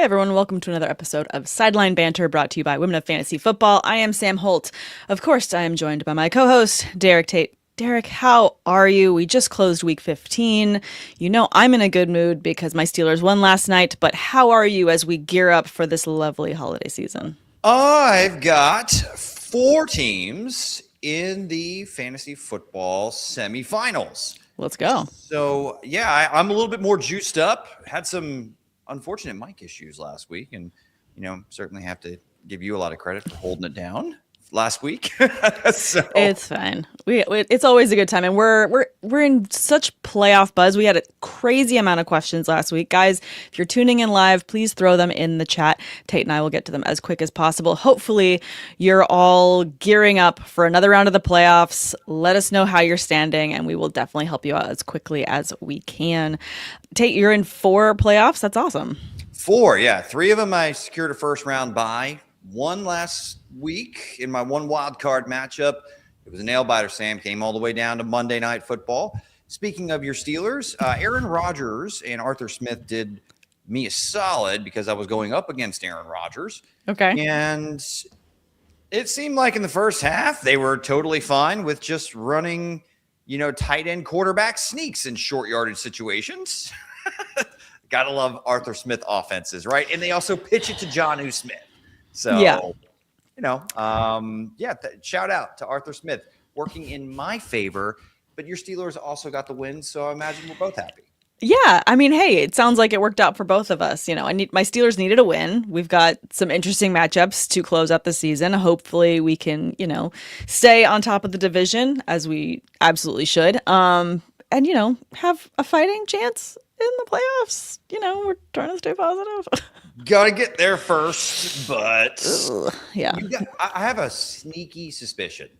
Hey everyone, welcome to another episode of Sideline Banter brought to you by Women of Fantasy Football. I am Sam Holt. Of course, I am joined by my co-host, Derek Tate. Derek, how are you? We just closed week 15. You know I'm in a good mood because my Steelers won last night, but how are you as we gear up for this lovely holiday season? I've got 4 teams in the fantasy football semifinals. Let's go. So, yeah, I'm a little bit more juiced up. Had some unfortunate mic issues last week, and certainly have to give you a lot of credit for holding it down last week. So It's fine. It's always a good time, and we're in such playoff buzz. We had a crazy amount of questions last week, guys. If you're tuning in live, please throw them in the chat. Tate and I will get to them as quick as possible. Hopefully, you're all gearing up for another round of the playoffs. Let us know how you're standing, and we will definitely help you out as quickly as we can. Tate, you're in 4 playoffs. That's awesome. 4, yeah. 3 of them I secured a first round bye. 1 last week in my 1 wild card matchup. It was a nail biter, Sam. Came all the way down to Monday Night Football. Speaking of your Steelers, Aaron Rodgers and Arthur Smith did me a solid because I was going up against Aaron Rodgers. Okay. And it seemed like in the first half, they were totally fine with just running, tight end quarterback sneaks in short yardage situations. Gotta love Arthur Smith offenses, right? And they also pitch it to Jonnu Smith. So, shout out to Arthur Smith working in my favor, but your Steelers also got the win, so I imagine we're both happy. Yeah, I mean, hey, it sounds like it worked out for both of us. My Steelers needed a win. We've got some interesting matchups to close out the season. Hopefully we can, stay on top of the division as we absolutely should. And have a fighting chance in the playoffs. We're trying to stay positive. Gotta get there first, but yeah. I have a sneaky suspicion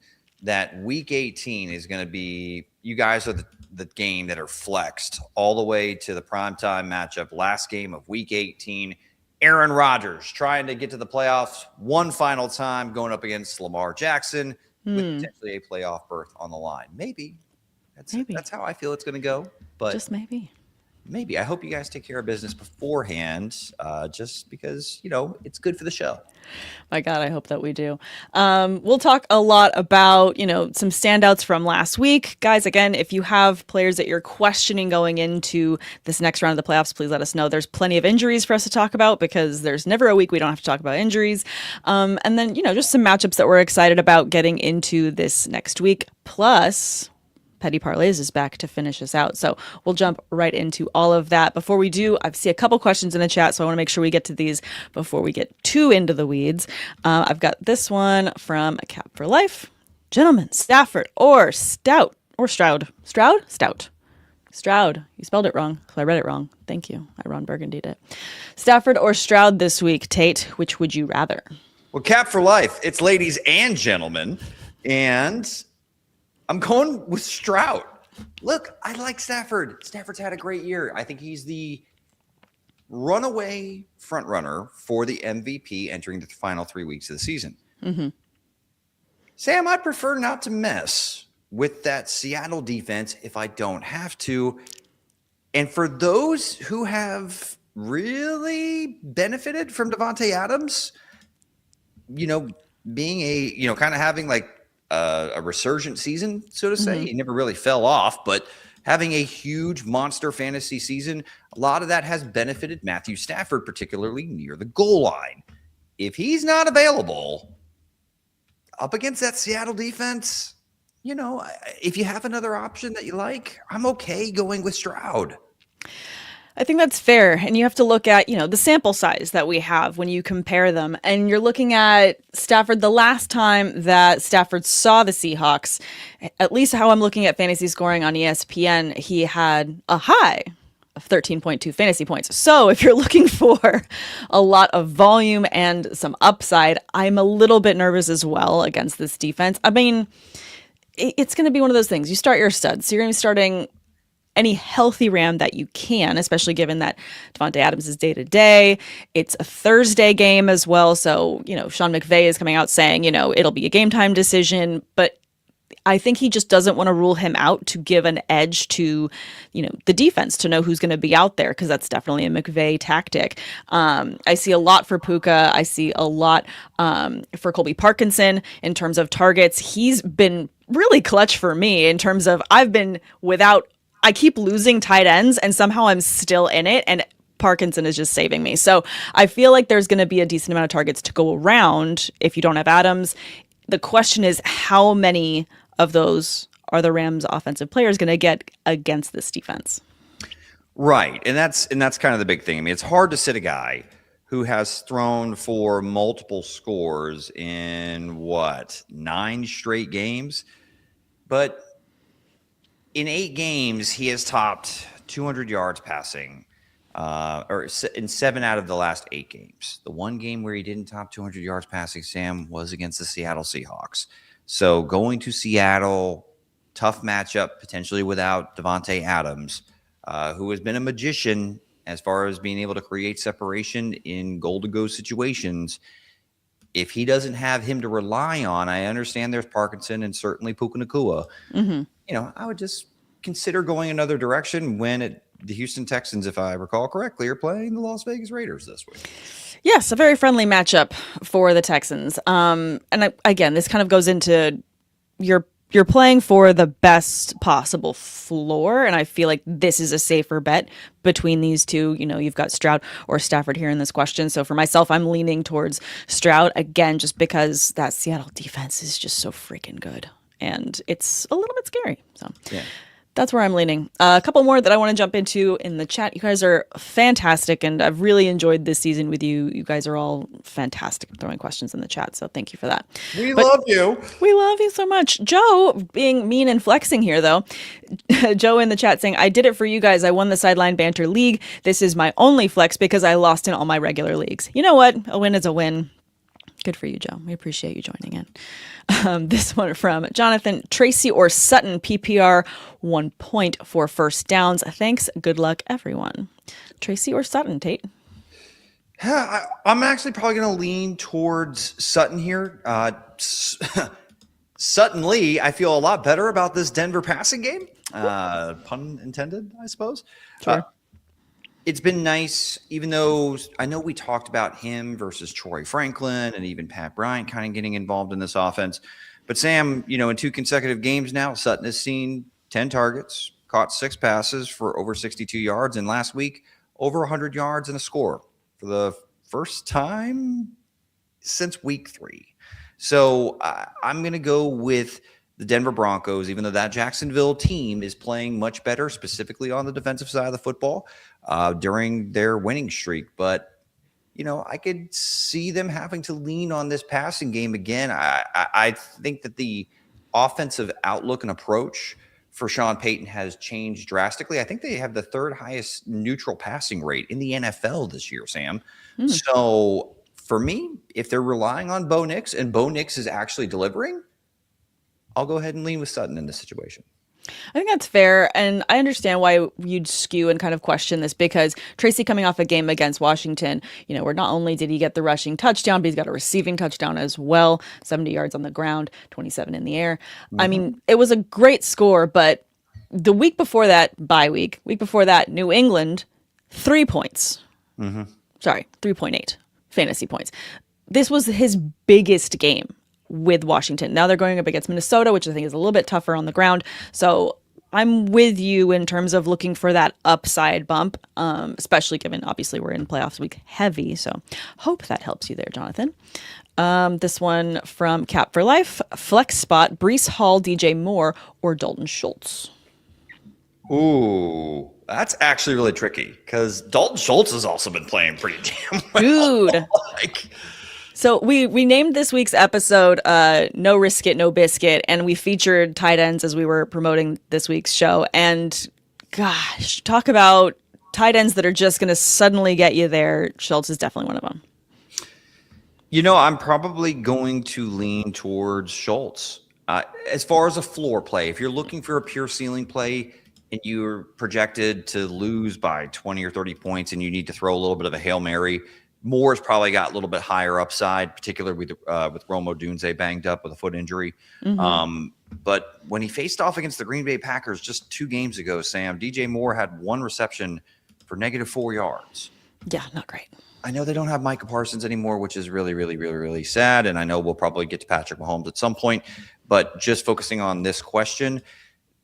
that week 18 is going to be, you guys are the game that are flexed all the way to the primetime matchup, last game of week 18. Aaron Rodgers trying to get to the playoffs one final time, going up against Lamar Jackson with potentially a playoff berth on the line. Maybe. That's how I feel it's going to go. But just maybe. Maybe. I hope you guys take care of business beforehand, just because, it's good for the show. My God, I hope that we do. We'll talk a lot about, some standouts from last week. Guys, again, if you have players that you're questioning going into this next round of the playoffs, please let us know. There's plenty of injuries for us to talk about because there's never a week we don't have to talk about injuries. And then, just some matchups that we're excited about getting into this next week. Plus, Petty Parlays is back to finish us out. So we'll jump right into all of that. Before we do, I see a couple questions in the chat, so I want to make sure we get to these before we get too into the weeds. I've got this one from Cap for Life. Gentlemen, Stafford or Stout or Stroud? Stroud? Stout. Stroud. You spelled it wrong. I read it wrong. Thank you. I Ron Burgundy did. Stafford or Stroud this week, Tate? Which would you rather? Well, Cap for Life. It's ladies and gentlemen. And I'm going with Stroud. Look, I like Stafford. Stafford's had a great year. I think he's the runaway front runner for the MVP entering the final 3 weeks of the season. Mm-hmm. Sam, I'd prefer not to mess with that Seattle defense if I don't have to. And for those who have really benefited from Devontae Adams, being a, kind of having like a resurgent season, so to say. He never really fell off, but having a huge monster fantasy season, a lot of that has benefited Matthew Stafford, particularly near the goal line. If he's not available up against that Seattle defense, if you have another option that you like, I'm okay going with Stroud. I think that's fair. And you have to look at, the sample size that we have when you compare them. And you're looking at Stafford, the last time that Stafford saw the Seahawks, at least how I'm looking at fantasy scoring on ESPN, he had a high of 13.2 fantasy points. So if you're looking for a lot of volume and some upside, I'm a little bit nervous as well against this defense. I mean, it's going to be one of those things. You start your studs. So you're going to be starting any healthy Ram that you can, especially given that Devontae Adams is day-to-day. It's a Thursday game as well. So, Sean McVay is coming out saying, it'll be a game time decision. But I think he just doesn't want to rule him out to give an edge to, the defense to know who's going to be out there, because that's definitely a McVay tactic. I see a lot for Puka. I see a lot for Colby Parkinson in terms of targets. He's been really clutch for me in terms of I keep losing tight ends and somehow I'm still in it, and Parkinson is just saving me. So I feel like there's going to be a decent amount of targets to go around if you don't have Adams. The question is, how many of those are the Rams offensive players going to get against this defense? Right. And that's kind of the big thing. I mean, it's hard to sit a guy who has thrown for multiple scores in 9 straight games. But in 8 games, he has topped 200 yards passing, or in 7 out of the last 8 games. The one game where he didn't top 200 yards passing, Sam, was against the Seattle Seahawks. So going to Seattle, tough matchup, potentially without Devontae Adams, who has been a magician as far as being able to create separation in goal-to-go situations. If he doesn't have him to rely on, I understand there's Parkinson and certainly Puka Nacua. Mm-hmm. I would just consider going another direction when the Houston Texans, if I recall correctly, are playing the Las Vegas Raiders this week. Yes, a very friendly matchup for the Texans. Again, this kind of goes into you're playing for the best possible floor, and I feel like this is a safer bet between these two. You've got Stroud or Stafford here in this question. So for myself, I'm leaning towards Stroud, again, just because that Seattle defense is just so freaking good. And it's a little bit scary. So yeah, that's where I'm leaning. A couple more that I want to jump into in the chat. You guys are fantastic, and I've really enjoyed this season with you. You guys are all fantastic throwing questions in the chat, so thank you for that. We love you. We love you so much. Joe, being mean and flexing here, though. Joe in the chat saying, I did it for you guys. I won the Sideline Banter League. This is my only flex because I lost in all my regular leagues. You know what? A win is a win. Good for you, Joe. We appreciate you joining in. This one from Jonathan. Tracy or Sutton, PPR 1 point for first downs. Thanks. Good luck, everyone. Tracy or Sutton, Tate? I'm actually probably going to lean towards Sutton here. Sutton Lee, I feel a lot better about this Denver passing game. Pun intended, I suppose. Sure. It's been nice, even though I know we talked about him versus Troy Franklin and even Pat Bryant kind of getting involved in this offense. But Sam, in 2 consecutive games now, Sutton has seen 10 targets, caught 6 passes for over 62 yards, and last week, over 100 yards and a score for the first time since week 3. So I'm going to go with the Denver Broncos, even though that Jacksonville team is playing much better, specifically on the defensive side of the football during their winning streak. But, I could see them having to lean on this passing game again. I think that the offensive outlook and approach for Sean Payton has changed drastically. I think they have the 3rd highest neutral passing rate in the NFL this year, Sam. So for me, if they're relying on Bo Nix and Bo Nix is actually delivering, I'll go ahead and lean with Sutton in this situation. I think that's fair, and I understand why you'd skew and kind of question this, because Tracy coming off a game against Washington, where not only did he get the rushing touchdown, but he's got a receiving touchdown as well, 70 yards on the ground, 27 in the air. Mm-hmm. I mean, it was a great score, but the week before that, week before that, New England, 3 points. Mm-hmm. Sorry, 3.8 fantasy points. This was his biggest game with Washington. Now they're going up against Minnesota, which I think is a little bit tougher on the ground. So I'm with you in terms of looking for that upside bump, especially given, obviously, we're in playoffs week heavy. So hope that helps you there, Jonathan. This one from Cap for Life. Flex spot, Breece Hall, DJ Moore, or Dalton Schultz. Ooh, that's actually really tricky because Dalton Schultz has also been playing pretty damn well. Dude. So we named this week's episode No Risk It, No Biscuit, and we featured tight ends as we were promoting this week's show. And gosh, talk about tight ends that are just going to suddenly get you there. Schultz is definitely one of them. I'm probably going to lean towards Schultz. As far as a floor play, if you're looking for a pure ceiling play and you're projected to lose by 20 or 30 points and you need to throw a little bit of a Hail Mary, Moore's probably got a little bit higher upside, particularly with Romo Dunze banged up with a foot injury. But when he faced off against the Green Bay Packers just 2 games ago, Sam, DJ Moore had 1 reception for -4 yards. Yeah, not great. I know they don't have Micah Parsons anymore, which is really, really, really, really sad. And I know we'll probably get to Patrick Mahomes at some point. But just focusing on this question,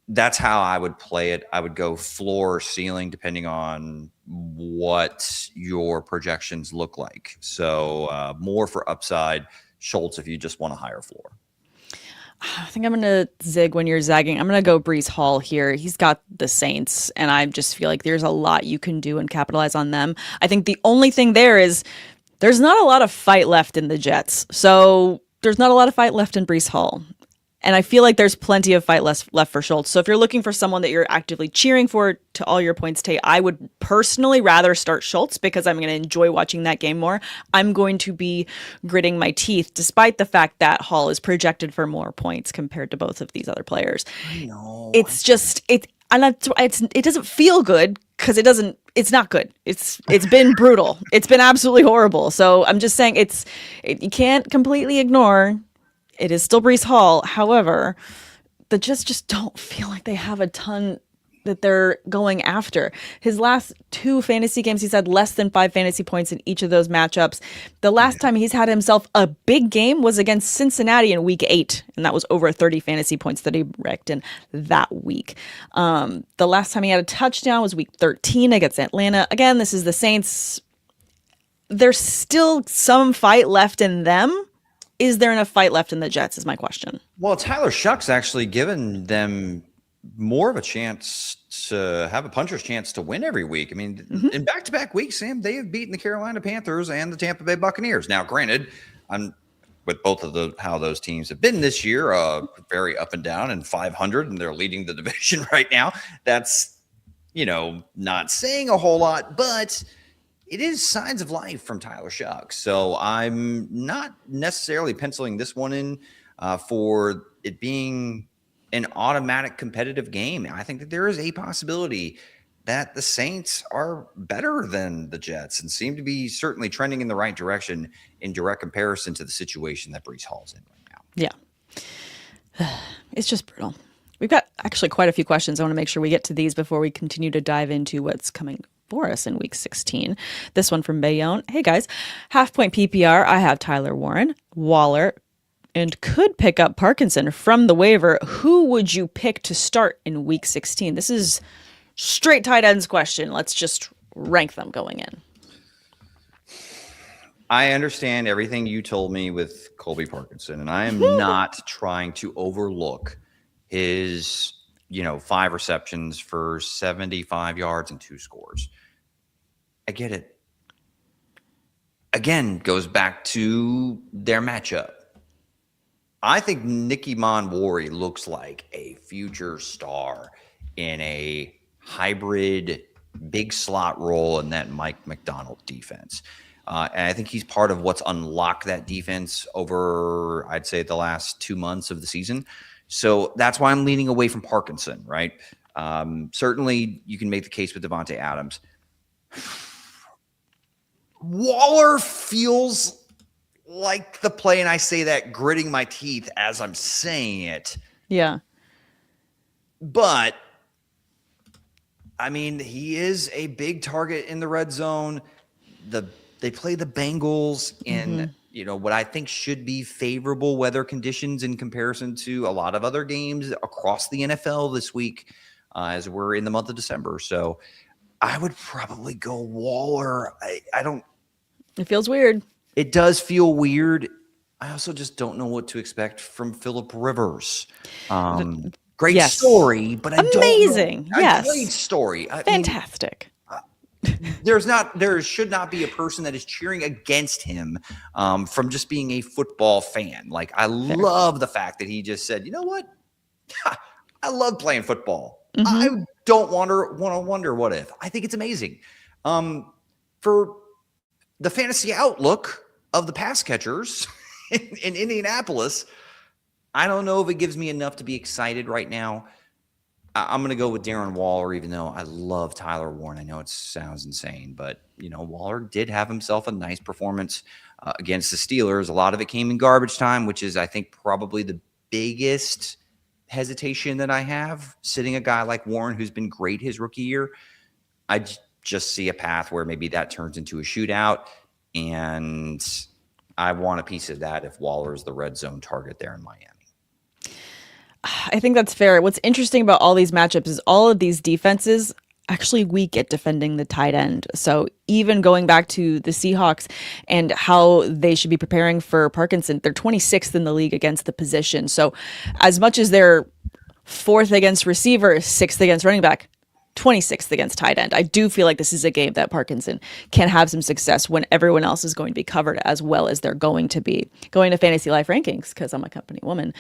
that's how I would play it. I would go floor or ceiling depending on what your projections look like. So more for upside, Schultz if you just want a higher floor. I think I'm going to zig when you're zagging. I'm going to go Breece Hall here. He's got the Saints, and I just feel like there's a lot you can do and capitalize on them. I think the only thing there is there's not a lot of fight left in the Jets. So there's not a lot of fight left in Breece Hall. And I feel like there's plenty of fight left for Schultz. So if you're looking for someone that you're actively cheering for, to all your points, Tay, I would personally rather start Schultz because I'm going to enjoy watching that game more. I'm going to be gritting my teeth, despite the fact that Hall is projected for more points compared to both of these other players. I know. It's just it doesn't feel good because it's not good. It's been brutal. It's been absolutely horrible. So I'm just saying you can't completely ignore. It is still Breece Hall. However, the Jets just don't feel like they have a ton that they're going after. His last 2 fantasy games, he's had less than 5 fantasy points in each of those matchups. The last time he's had himself a big game was against Cincinnati in week 8, and that was over 30 fantasy points that he wrecked in that week. The last time he had a touchdown was week 13 against Atlanta. Again, this is the Saints. There's still some fight left in them. Is there enough fight left in the Jets is my question. Well, Tyler Shuck's actually given them more of a chance to have a puncher's chance to win every week. I mean, in back-to-back weeks, Sam, they have beaten the Carolina Panthers and the Tampa Bay Buccaneers. Now, granted, I'm with both of how those teams have been this year, very up and down and 500, and they're leading the division right now. That's, not saying a whole lot, but it is signs of life from Tyler Shuck. So I'm not necessarily penciling this one in for it being an automatic competitive game. I think that there is a possibility that the Saints are better than the Jets and seem to be certainly trending in the right direction in direct comparison to the situation that Breece Hall's in right now. Yeah. It's just brutal. We've got actually quite a few questions. I want to make sure we get to these before we continue to dive into what's coming for us in week 16. This one from Bayonne. Hey guys, half point PPR. I have Tyler Warren, Waller, and could pick up Parkinson from the waiver. Who would you pick to start in week 16? This is straight tight ends question. Let's just rank them going in. I understand everything you told me with Colby Parkinson, and I am not trying to overlook his 5 receptions for 75 yards and 2 scores. I get it. Again, goes back to their matchup. I think Nicky Monwari looks like a future star in a hybrid big slot role in that Mike McDonald defense. And I think he's part of what's unlocked that defense over, I'd say, the last 2 months of the season. So that's why I'm leaning away from Parkinson, right? Certainly, you can make the case with Devontae Adams. Waller feels like the play, and I say that gritting my teeth as I'm saying it. Yeah. But, I mean, he is a big target in the red zone. They play the Bengals in what I think should be favorable weather conditions in comparison to a lot of other games across the NFL this week as we're in the month of December. So I would probably go Waller. I don't. It feels weird. It does feel weird. I also just don't know what to expect from Phillip Rivers. Great story, but I don't know. Amazing. Yes. Great story. Fantastic. There should not be a person that is cheering against him from just being a football fan. Like, I love the fact that he just said, you know what? I love playing football. I don't want to wonder what if. I think it's amazing. For the fantasy outlook of the pass catchers in Indianapolis, I don't know if it gives me enough to be excited right now. I'm going to go with Darren Waller, even though I love Tyler Warren. I know it sounds insane, but, Waller did have himself a nice performance against the Steelers. A lot of it came in garbage time, which is, I think, probably the biggest hesitation that I have. Sitting a guy like Warren, who's been great his rookie year, I just see a path where maybe that turns into a shootout, and I want a piece of that if Waller is the red zone target there in Miami. I think that's fair. What's interesting about all these matchups is all of these defenses actually weak at defending the tight end. So even going back to the Seahawks and how they should be preparing for Parkinson, they're 26th in the league against the position. So as much as they're 4th against receiver, 6th against running back, 26th against tight end, I do feel like this is a game that Parkinson can have some success when everyone else is going to be covered as well as they're going to be. Going to Fantasy Life rankings, because I'm a company woman,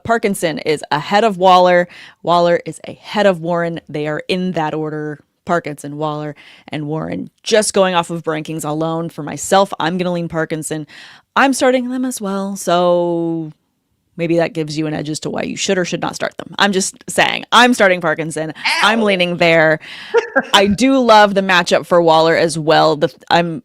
Parkinson is ahead of Waller. Waller is ahead of Warren. They are in that order. Parkinson, Waller, and Warren. Just going off of rankings alone for myself, I'm going to lean Parkinson. I'm starting them as well, so maybe that gives you an edge as to why you should or should not start them. I'm just saying, I'm starting Parkinson. Ow. I'm leaning there. I do love the matchup for Waller as well.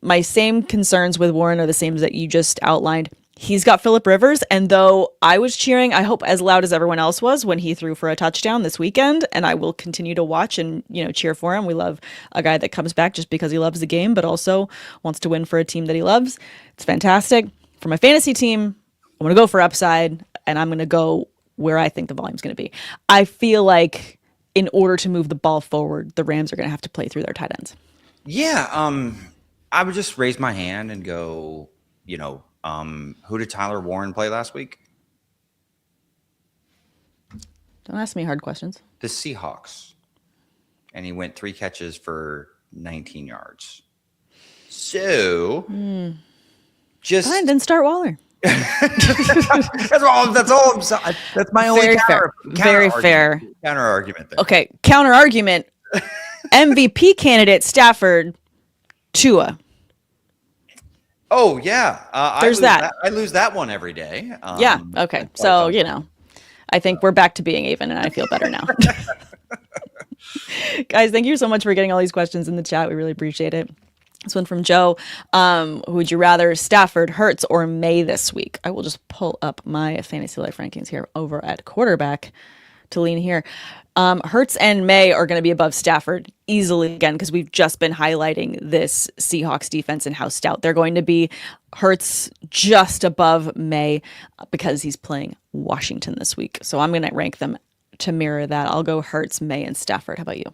My same concerns with Warren are the same that you just outlined. He's got Phillip Rivers, and though I was cheering, I hope as loud as everyone else was when he threw for a touchdown this weekend, and I will continue to watch and cheer for him. We love a guy that comes back just because he loves the game, but also wants to win for a team that he loves. It's fantastic. For my fantasy team, I'm going to go for upside, and I'm going to go where I think the volume's going to be. I feel like in order to move the ball forward, the Rams are going to have to play through their tight ends. Yeah, I would just raise my hand and go, who did Tyler Warren play last week? Don't ask me hard questions. The Seahawks. And he went 3 catches for 19 yards. So, just... Fine, then start Waller. That's all. That's my only very fair counter argument. There. Okay, counter argument. MVP candidate Stafford, Tua. Oh yeah, there's that. I lose that one every day. Yeah. Okay. So I think we're back to being even, and I feel better now. Guys, thank you so much for getting all these questions in the chat. We really appreciate it. This one from Joe. Who would you rather, Stafford, Hurts, or May this week? I will just pull up my Fantasy Life rankings here over at quarterback to lean here. Hurts and May are going to be above Stafford easily again because we've just been highlighting this Seahawks defense and how stout they're going to be. Hurts just above May because he's playing Washington this week. So I'm going to rank them to mirror that. I'll go Hurts, May, and Stafford. How about you?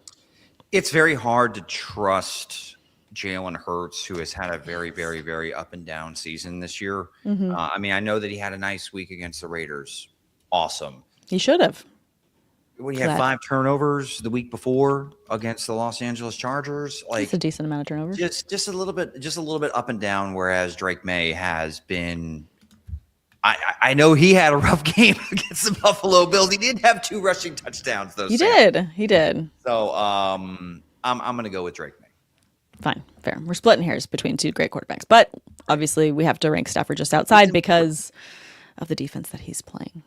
It's very hard to trust Jalen Hurts, who has had a very, very, very up and down season this year. Mm-hmm. I know that he had a nice week against the Raiders. Awesome. He should have. When he had 5 turnovers the week before against the Los Angeles Chargers, it's a decent amount of turnovers. Just a little bit up and down. Whereas Drake May has been. I know he had a rough game against the Buffalo Bills. He did have 2 rushing touchdowns, though. He did. So I'm going to go with Drake May. Fine, fair. We're splitting hairs between 2 great quarterbacks, but obviously we have to rank Stafford just outside because of the defense that he's playing.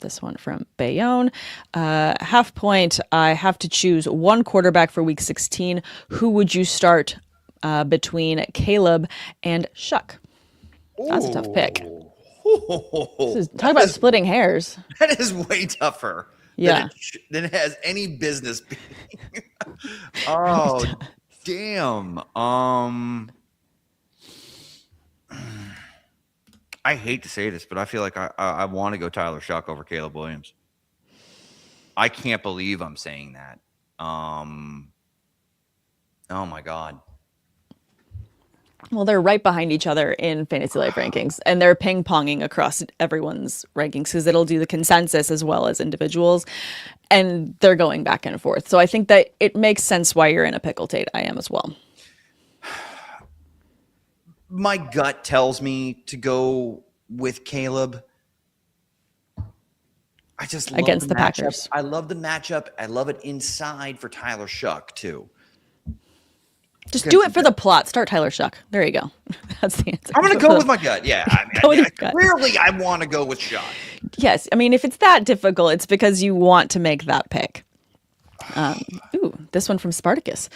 This one from Bayonne. Half point, I have to choose one quarterback for week 16. Who would you start between Caleb and Shuck? That's a tough pick. Talk about splitting hairs. That is way tougher than it has any business being. Oh, damn. I hate to say this, but I feel like I want to go Tyler Shuck over Caleb Williams. I can't believe I'm saying that. Oh my God. Well, they're right behind each other in Fantasy Life rankings, and they're ping-ponging across everyone's rankings because it'll do the consensus as well as individuals, and they're going back and forth. So I think that it makes sense why you're in a pickle, Tate. I am as well. My gut tells me to go with Caleb. I just love against the matchup. Packers. I love the matchup. I love it inside for Tyler Shuck too. Just do it for the plot. Start Tyler Shuck. There you go. That's the answer. I'm going to go with my gut. Yeah. Clearly, I want to go with Shuck. Yes. I mean, if it's that difficult, it's because you want to make that pick. This one from Spartacus.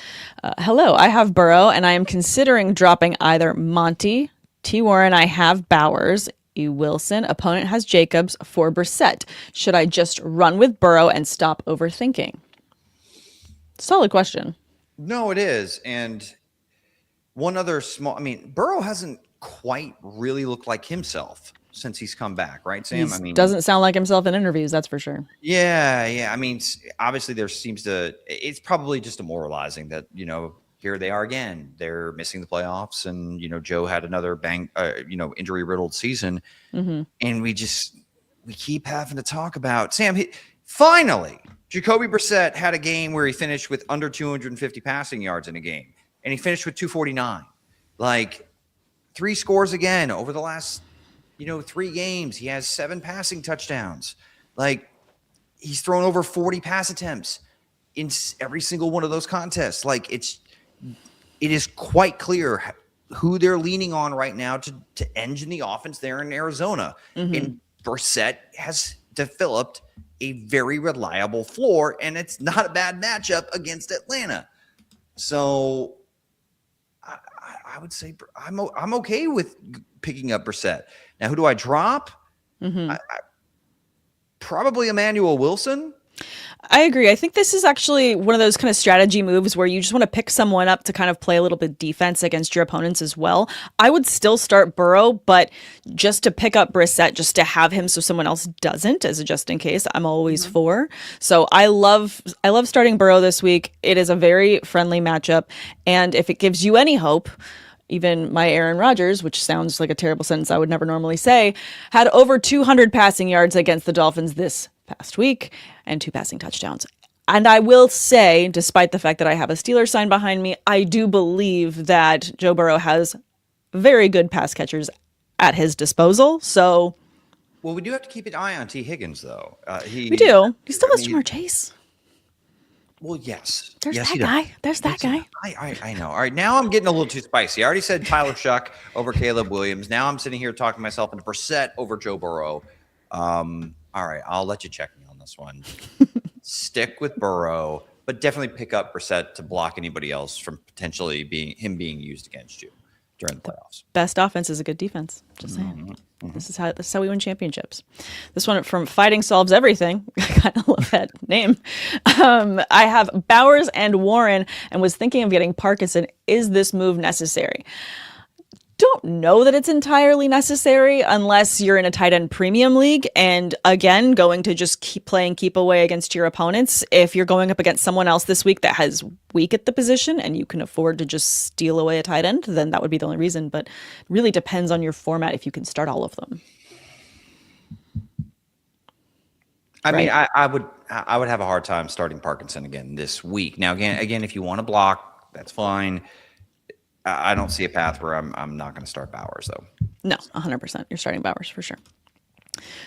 Hello, I have Burrow, and I am considering dropping either Monty, T. Warren. I have Bowers, E. Wilson. Opponent has Jacobs for Brissett. Should I just run with Burrow and stop overthinking? Solid question. No, it is. And one other Burrow hasn't quite really looked like himself since he's come back, right, Sam? Doesn't sound like himself in interviews, that's for sure. Yeah. Obviously it's probably just demoralizing that, here they are again. They're missing the playoffs, and, Joe had another injury riddled season. Mm-hmm. And we keep having to talk about Sam. Finally, Jacoby Brissett had a game where he finished with under 250 passing yards in a game, and he finished with 249. Like, 3 scores again over the last 3 games. He has 7 passing touchdowns. Like, he's thrown over 40 pass attempts in every single one of those contests. Like, it is quite clear who they're leaning on right now to engine the offense there in Arizona. Mm-hmm. And Brissett has developed a very reliable floor, and it's not a bad matchup against Atlanta. So I would say I'm okay with picking up Brissett. Now, who do I drop? Mm-hmm. Probably Emmanuel Wilson. I agree. I think this is actually one of those kind of strategy moves where you just want to pick someone up to kind of play a little bit defense against your opponents as well. I would still start Burrow, but just to pick up Brissett, just to have him so someone else doesn't, as a just in case, I'm always for. So I love starting Burrow this week. It is a very friendly matchup. And if it gives you any hope, even my Aaron Rodgers, which sounds like a terrible sentence I would never normally say, had over 200 passing yards against the Dolphins this past week and 2 passing touchdowns. And I will say, despite the fact that I have a Steelers sign behind me, I do believe that Joe Burrow has very good pass catchers at his disposal. So, well, we do have to keep an eye on T. Higgins, though. We do. He still has Jamar Chase. Well, yes. There's yes, that guy. There's that guy. I know. All right, now I'm getting a little too spicy. I already said Tyler Shuck over Caleb Williams. Now I'm sitting here talking myself into Brissett over Joe Burrow. All right, I'll let you check me on this one. Stick with Burrow, but definitely pick up Brissett to block anybody else from potentially being used against you during the playoffs. Best offense is a good defense. Just saying. Mm-hmm. This is how we win championships. This one from Fighting Solves Everything. I kind of love that name. I have Bowers and Warren and was thinking of getting Parkinson. Is this move necessary? Don't know that it's entirely necessary unless you're in a tight end premium league. And again, going to just keep away against your opponents. If you're going up against someone else this week that has weak at the position and you can afford to just steal away a tight end, then that would be the only reason. But it really depends on your format if you can start all of them. I mean, I would have a hard time starting Parkinson again this week. Now, again, if you want to block, that's fine. I don't see a path where I'm not going to start Bowers, though. No, 100%. You're starting Bowers for sure.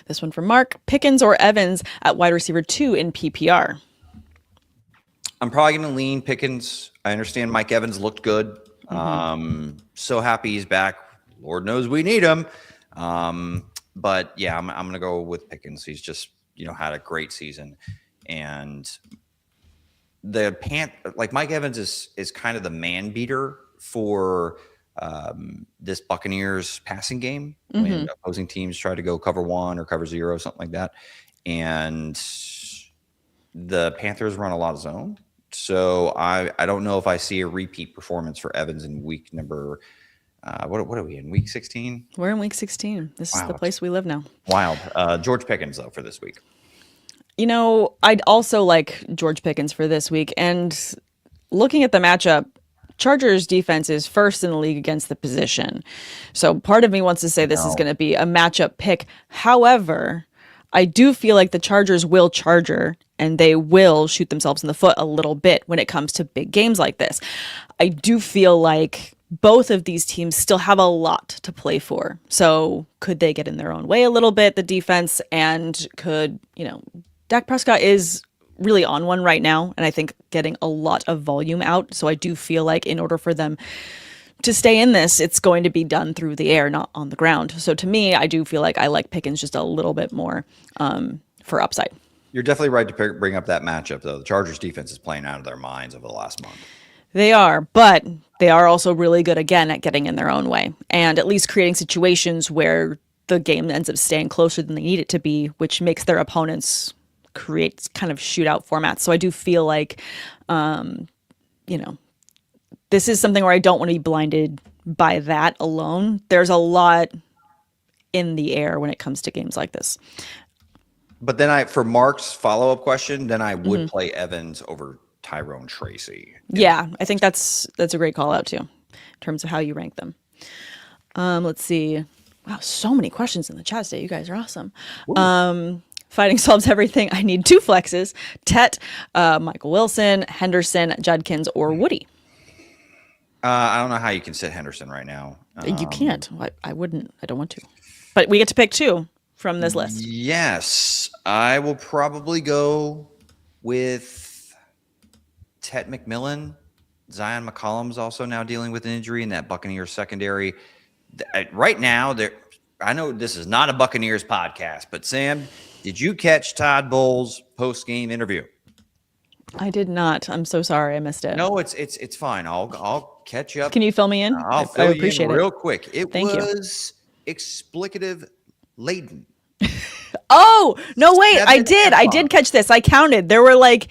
This one from Mark. Pickens or Evans at wide receiver 2 in PPR? I'm probably going to lean Pickens. I understand Mike Evans looked good. Mm-hmm. So happy he's back. Lord knows we need him. But yeah, I'm going to go with Pickens. He's just, had a great season. And Mike Evans is kind of the man beater for this Buccaneers passing game when opposing teams try to go cover 1 or cover 0, something like that. And the Panthers run a lot of zone. So I don't know if I see a repeat performance for Evans in week number what are we in, week 16? We're in week 16. This is the place we live now. Wild. George Pickens, though, for this week. I'd also like George Pickens for this week. And looking at the matchup, Chargers defense is first in the league against the position. So part of me wants to say this is going to be a matchup pick. However, I do feel like the Chargers will charger and they will shoot themselves in the foot a little bit when it comes to big games like this. I do feel like both of these teams still have a lot to play for. So could they get in their own way a little bit, the defense, and could, Dak Prescott is really on one right now, and I think getting a lot of volume out. So I do feel like in order for them to stay in this, it's going to be done through the air, not on the ground. So to me, I do feel like I like Pickens just a little bit more for upside. You're definitely right to bring up that matchup, though. The Chargers defense is playing out of their minds over the last month. They are, but they are also really good, again, at getting in their own way and at least creating situations where the game ends up staying closer than they need it to be, which makes their opponents create kind of shootout formats. So I do feel like, this is something where I don't want to be blinded by that alone. There's a lot in the air when it comes to games like this. But then for Mark's follow-up question, then I would play Evans over Tyrone Tracy. Yeah, I think that's a great call out too, in terms of how you rank them. Let's see. Wow, so many questions in the chat today. You guys are awesome. Fighting solves everything. I need 2 flexes. Tet, Michael Wilson, Henderson, Judkins, or Woody. I don't know how you can sit Henderson right now. You can't. I wouldn't. I don't want to. But we get to pick 2 from this list. Yes. I will probably go with Tet McMillan. Zion McCollum's also now dealing with an injury in that Buccaneers secondary. Right now, I know this is not a Buccaneers podcast, but Sam, did you catch Todd Bowles' post-game interview? I did not. I'm so sorry. I missed it. No, it's fine. I'll catch you up. Can you fill me in? I'll fill you in real quick. Thank you. Explicative laden. Oh, no, wait. I did catch this. I counted. There were like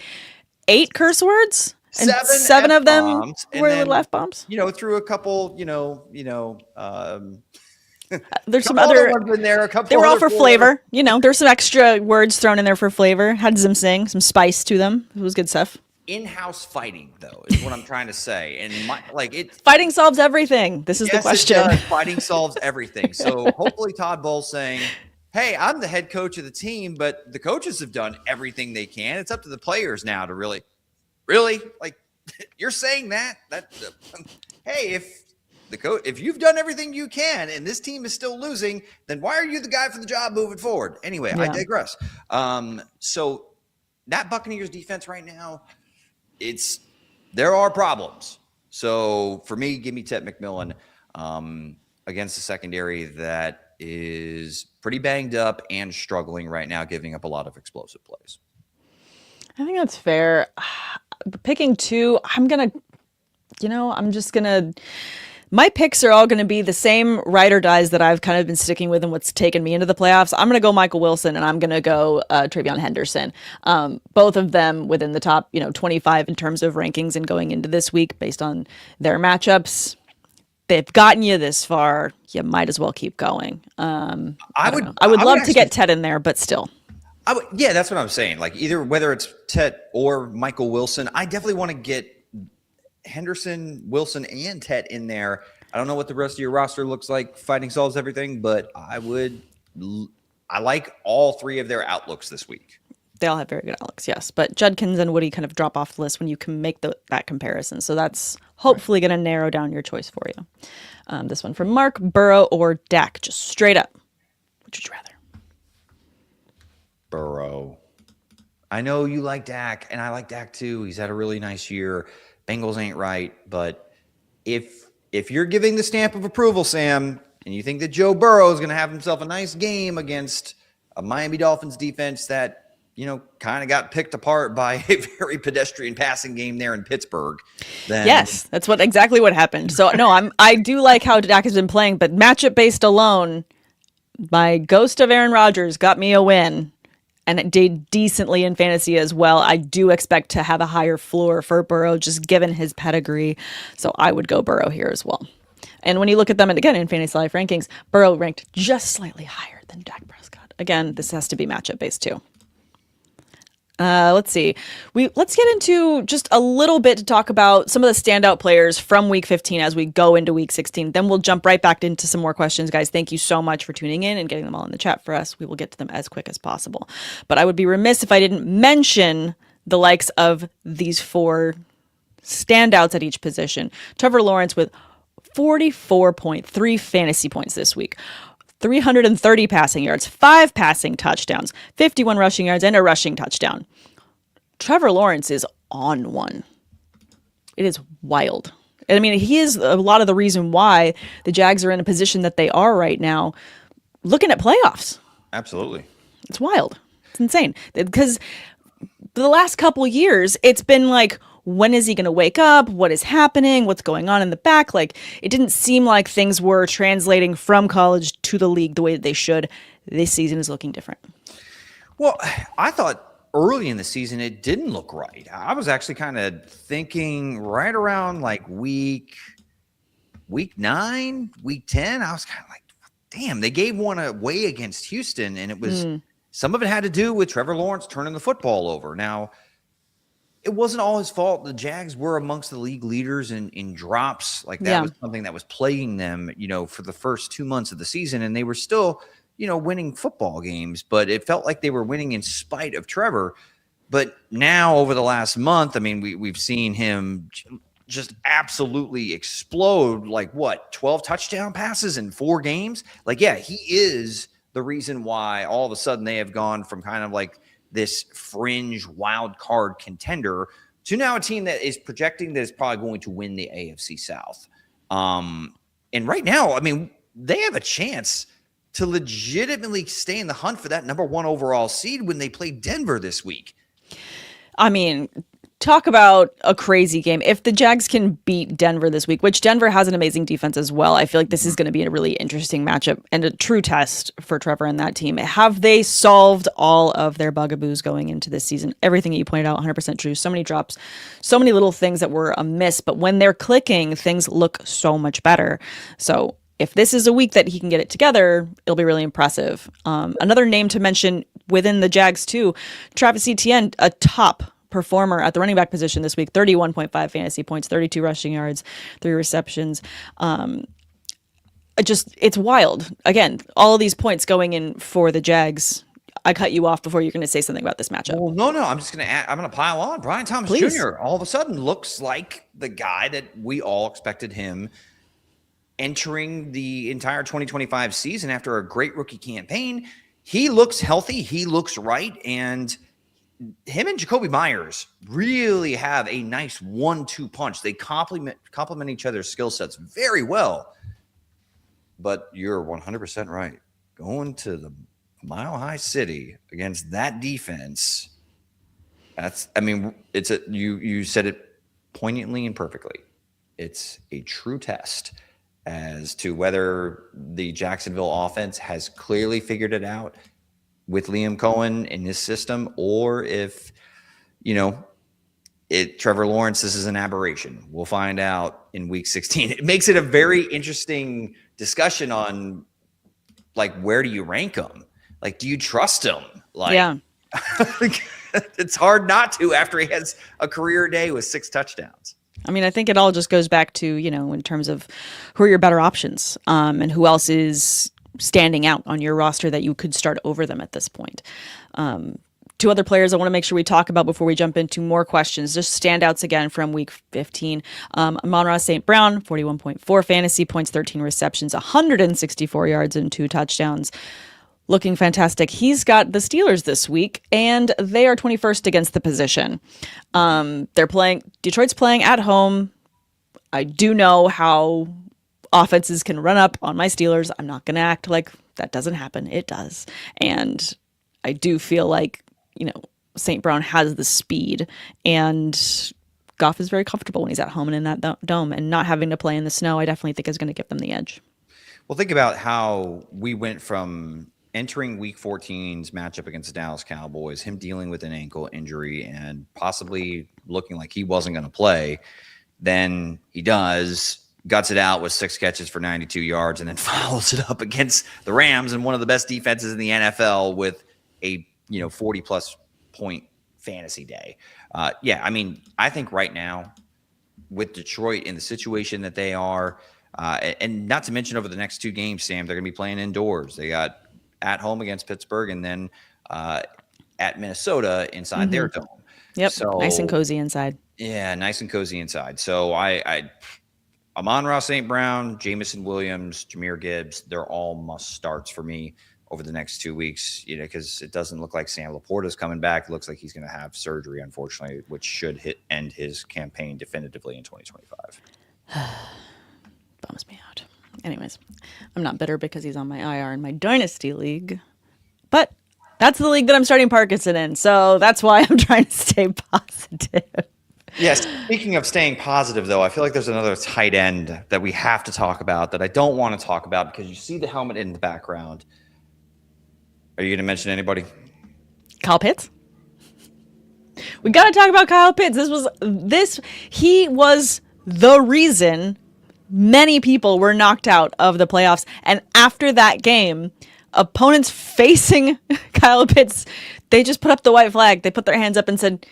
8 curse words. And 7 of them were little F-bombs. Through a couple, there's some other ones in there. They were all for flavor. There's some extra words thrown in there for flavor. Had some spice to them. It was good stuff. In-house fighting, though, is what I'm trying to say. And fighting solves everything. This is the question. It does. Fighting solves everything. So hopefully Todd Bowles saying, hey, I'm the head coach of the team, but the coaches have done everything they can. It's up to the players now to really, you're saying that hey, if you've done everything you can and this team is still losing, then why are you the guy for the job moving forward? Anyway, yeah. I digress. So that Buccaneers defense right now, there are problems. So for me, give me Tet McMillan against the secondary that is pretty banged up and struggling right now, giving up a lot of explosive plays. I think that's fair. Picking 2, my picks are all going to be the same ride or dies that I've kind of been sticking with and what's taken me into the playoffs. I'm going to go Michael Wilson and I'm going to go Travion Henderson. Both of them within the top, 25 in terms of rankings and going into this week based on their matchups. They've gotten you this far. You might as well keep going. I would love to get Ted in there, but still. Yeah, that's what I'm saying. Either whether it's Ted or Michael Wilson, I definitely want to get Henderson, Wilson, and Tet in there. I don't know what the rest of your roster looks like. Fighting solves everything, but I like all 3 of their outlooks this week. They all have very good outlooks, yes. But Judkins and Woody kind of drop off the list when you can make that comparison. So that's hopefully going to narrow down your choice for you. This one from Mark, Burrow or Dak, just straight up. Which would you rather? Burrow. I know you like Dak, and I like Dak too. He's had a really nice year. Bengals ain't right, but if you're giving the stamp of approval, Sam, and you think that Joe Burrow is going to have himself a nice game against a Miami Dolphins defense that, kind of got picked apart by a very pedestrian passing game there in Pittsburgh, then yes, that's exactly what happened. So no, I do like how Dak has been playing, but matchup based alone, my ghost of Aaron Rodgers got me a win. And it did decently in fantasy as well. I do expect to have a higher floor for Burrow, just given his pedigree. So I would go Burrow here as well. And when you look at them, and again, in Fantasy Life rankings, Burrow ranked just slightly higher than Dak Prescott. Again, this has to be matchup based too. Let's see. Let's get into just a little bit to talk about some of the standout players from week 15 as we go into week 16. Then we'll jump right back into some more questions, guys. Thank you so much for tuning in and getting them all in the chat for us. We will get to them as quick as possible. But I would be remiss if I didn't mention the likes of these 4 standouts at each position. Trevor Lawrence with 44.3 fantasy points this week. 330 passing yards, 5 passing touchdowns, 51 rushing yards, and a rushing touchdown. Trevor Lawrence is on one. It is wild. I mean, he is a lot of the reason why the Jags are in a position that they are right now, looking at playoffs. Absolutely. It's wild. It's insane because the last couple years, it's been like, when is he going to wake up? What is happening? What's going on in the back? Like, it didn't seem like things were translating from college to the league the way that they should. This season is looking different. Well, I thought early in the season it didn't look right. I was actually kind of thinking right around like week 9, week 10. I was kind of like, damn, they gave one away against Houston, and it was some of it had to do with Trevor Lawrence turning the football over. Now, it wasn't all his fault. The Jags were amongst the league leaders in drops. Like that was something that was plaguing them, for the first 2 months of the season, and they were still, winning football games, but it felt like they were winning in spite of Trevor. But now over the last month, I mean, we've seen him just absolutely explode, like 12 touchdown passes in 4 games. Like, yeah, he is the reason why all of a sudden they have gone from kind of like this fringe wild card contender to now a team that is projecting that is probably going to win the AFC South. And right now, I mean, they have a chance to legitimately stay in the hunt for that number 1 overall seed when they play Denver this week. I mean, talk about a crazy game. If the Jags can beat Denver this week, which Denver has an amazing defense as well, I feel like this is going to be a really interesting matchup and a true test for Trevor and that team. Have they solved all of their bugaboos going into this season? Everything that you pointed out, 100% true. So many drops, so many little things that were amiss, but when they're clicking, things look so much better. So if this is a week that he can get it together, it'll be really impressive. Another name to mention within the Jags too, Travis Etienne, a top performer at the running back position this week, 31.5 fantasy points, 32 rushing yards, 3 receptions. It's wild. Again, all of these points going in for the Jags. I cut you off before you're going to say something about this matchup. Well, no, I'm just going to add, I'm going to pile on. Brian Thomas Please. Jr. all of a sudden looks like the guy that we all expected him entering the entire 2025 season after a great rookie campaign. He looks healthy. He looks right. And him and Jacoby Myers really have a nice 1-2 punch. They complement each other's skill sets very well. But you're 100% right. Going to the Mile High City against that defense, you said it poignantly and perfectly. It's a true test as to whether the Jacksonville offense has clearly figured it out with Liam Cohen in his system, or if, Trevor Lawrence, this is an aberration. We'll find out in week 16. It makes it a very interesting discussion on, like, where do you rank him? Like, do you trust him? Like, yeah. It's hard not to after he has a career day with 6 touchdowns. I mean, I think it all just goes back to, in terms of who are your better options, and who else is standing out on your roster that you could start over them at this point. 2 other players I want to make sure we talk about before we jump into more questions, just standouts again from week 15. Amon-Ra St. Brown, 41.4 fantasy points, 13 receptions, 164 yards and 2 touchdowns. Looking fantastic. He's got the Steelers this week, and they are 21st against the position. Detroit's playing at home. I do know how offenses can run up on my Steelers. I'm not going to act like that doesn't happen. It does. And I do feel like, St. Brown has the speed, and Goff is very comfortable when he's at home and in that dome, and not having to play in the snow, I definitely think is going to give them the edge. Well, think about how we went from entering week 14's matchup against the Dallas Cowboys, him dealing with an ankle injury and possibly looking like he wasn't going to play. Then he guts it out with 6 catches for 92 yards, and then follows it up against the Rams and one of the best defenses in the NFL with a 40-plus point fantasy day. I think right now with Detroit in the situation that they are, and not to mention over the next 2 games, Sam, they're going to be playing indoors. They got at home against Pittsburgh, and then at Minnesota inside their dome. Yep, so, nice and cozy inside. Yeah, nice and cozy inside. So Amon-Ra St. Brown, Jamison Williams, Jahmyr Gibbs, they're all must starts for me over the next 2 weeks, because it doesn't look like Sam Laporta's coming back. It looks like he's going to have surgery, unfortunately, which should end his campaign definitively in 2025. Bums me out. Anyways, I'm not bitter because he's on my IR in my Dynasty League, but That's the league that I'm starting Parkinson in. So that's why I'm trying to stay positive. Yes. Speaking of staying positive, though, I feel like there's another tight end that we have to talk about that I don't want to talk about because you see the helmet in the background. Are you going to mention anybody? Kyle Pitts. We got to talk about Kyle Pitts. He was the reason many people were knocked out of the playoffs. And after that game, opponents facing Kyle Pitts, they just put up the white flag. They put their hands up and said,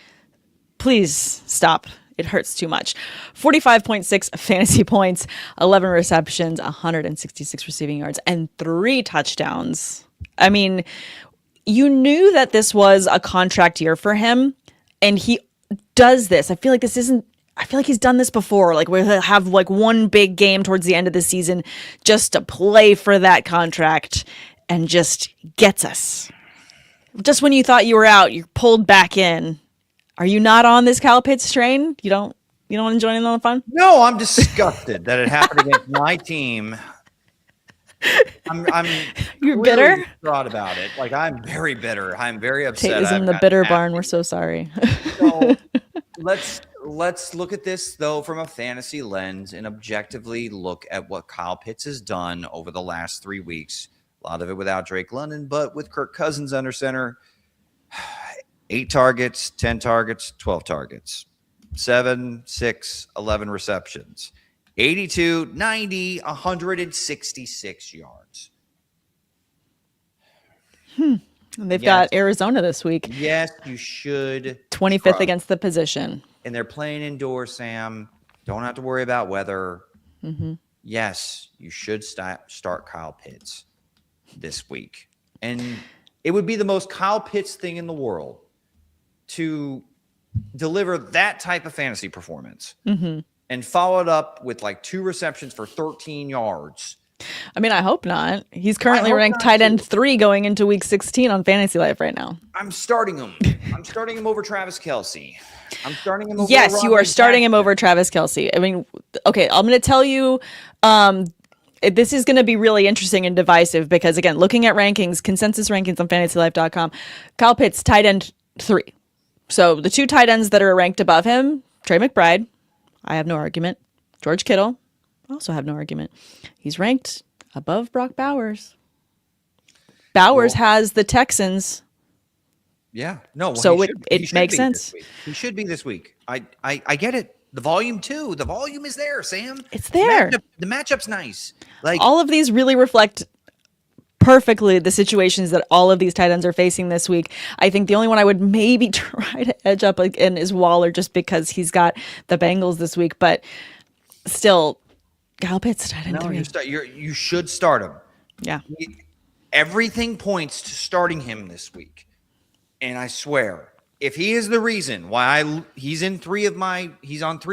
please stop. It hurts too much. 45.6 fantasy points, 11 receptions, 166 receiving yards, and 3 touchdowns. I mean, you knew that this was a contract year for him, and he does this. I feel like he's done this before. Like, we'll have like one big game towards the end of the season just to play for that contract and just gets us. Just when you thought you were out, you're pulled back in. Are you not on this Kyle Pitts train? You don't want to join in on the fun? No, I'm disgusted that it happened against my team. I'm You're bitter? Distraught about it. Like, I'm very bitter. I'm very upset. Tate is in the bitter barn. We're so sorry. So let's look at this though from a fantasy lens and objectively look at what Kyle Pitts has done over the last 3 weeks. A lot of it without Drake London, but with Kirk Cousins under center. 8 targets, 10 targets, 12 targets, 7, 6, 11 receptions, 82, 90, 166 yards. And they've got Arizona this week. Yes, you should. 25th against the position. And they're playing indoors, Sam. Don't have to worry about weather. Mm-hmm. Yes, you should start Kyle Pitts this week. And it would be the most Kyle Pitts thing in the world to deliver that type of fantasy performance and follow it up with like 2 receptions for 13 yards. I mean, I hope not. He's currently ranked tight end 3 going into week 16 on Fantasy Life right now. I'm starting him. I'm starting him over Travis Kelce. I'm starting him over Yes, you are starting him over Travis Kelce. I mean, okay, I'm going to tell you this is going to be really interesting and divisive because, again, looking at rankings, consensus rankings on fantasylife.com, Kyle Pitts, tight end 3. So the 2 tight ends that are ranked above him, Trey McBride, I have no argument. George Kittle, also have no argument. He's ranked above Brock Bowers. Bowers has the Texans. Yeah. No. Well, so it makes sense. He should be this week. I get it. The volume too. The volume is there, Sam. It's there. The matchup's nice. Like, all of these really reflect perfectly the situations that all of these tight ends are facing this week. I think the only one I would maybe try to edge up again is Waller, just because he's got the Bengals this week. But still, Kyle Pitts tight end 3. You should start him. Yeah. Everything points to starting him this week. And I swear, if he is the reason why he's on 3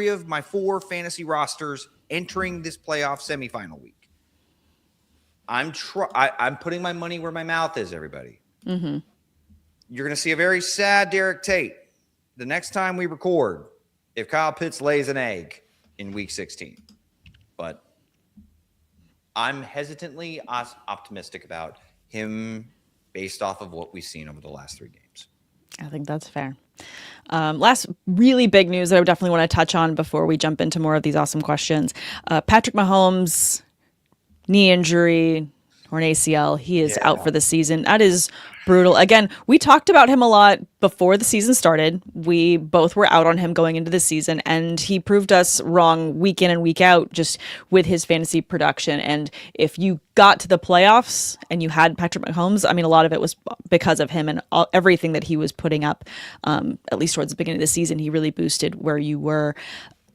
of my 4 fantasy rosters entering this playoff semifinal week, I'm putting my money where my mouth is, everybody. Mm-hmm. You're going to see a very sad Derek Tate the next time we record if Kyle Pitts lays an egg in week 16. But I'm hesitantly optimistic about him based off of what we've seen over the last 3 games. I think that's fair. Last really big news that I definitely want to touch on before we jump into more of these awesome questions. Patrick Mahomes, knee injury or an ACL. He is out for the season. That is brutal. Again, we talked about him a lot before the season started. We both were out on him going into the season, and he proved us wrong week in and week out just with his fantasy production. And if you got to the playoffs and you had Patrick Mahomes, I mean, a lot of it was because of him and everything that he was putting up, at least towards the beginning of the season. He really boosted where you were.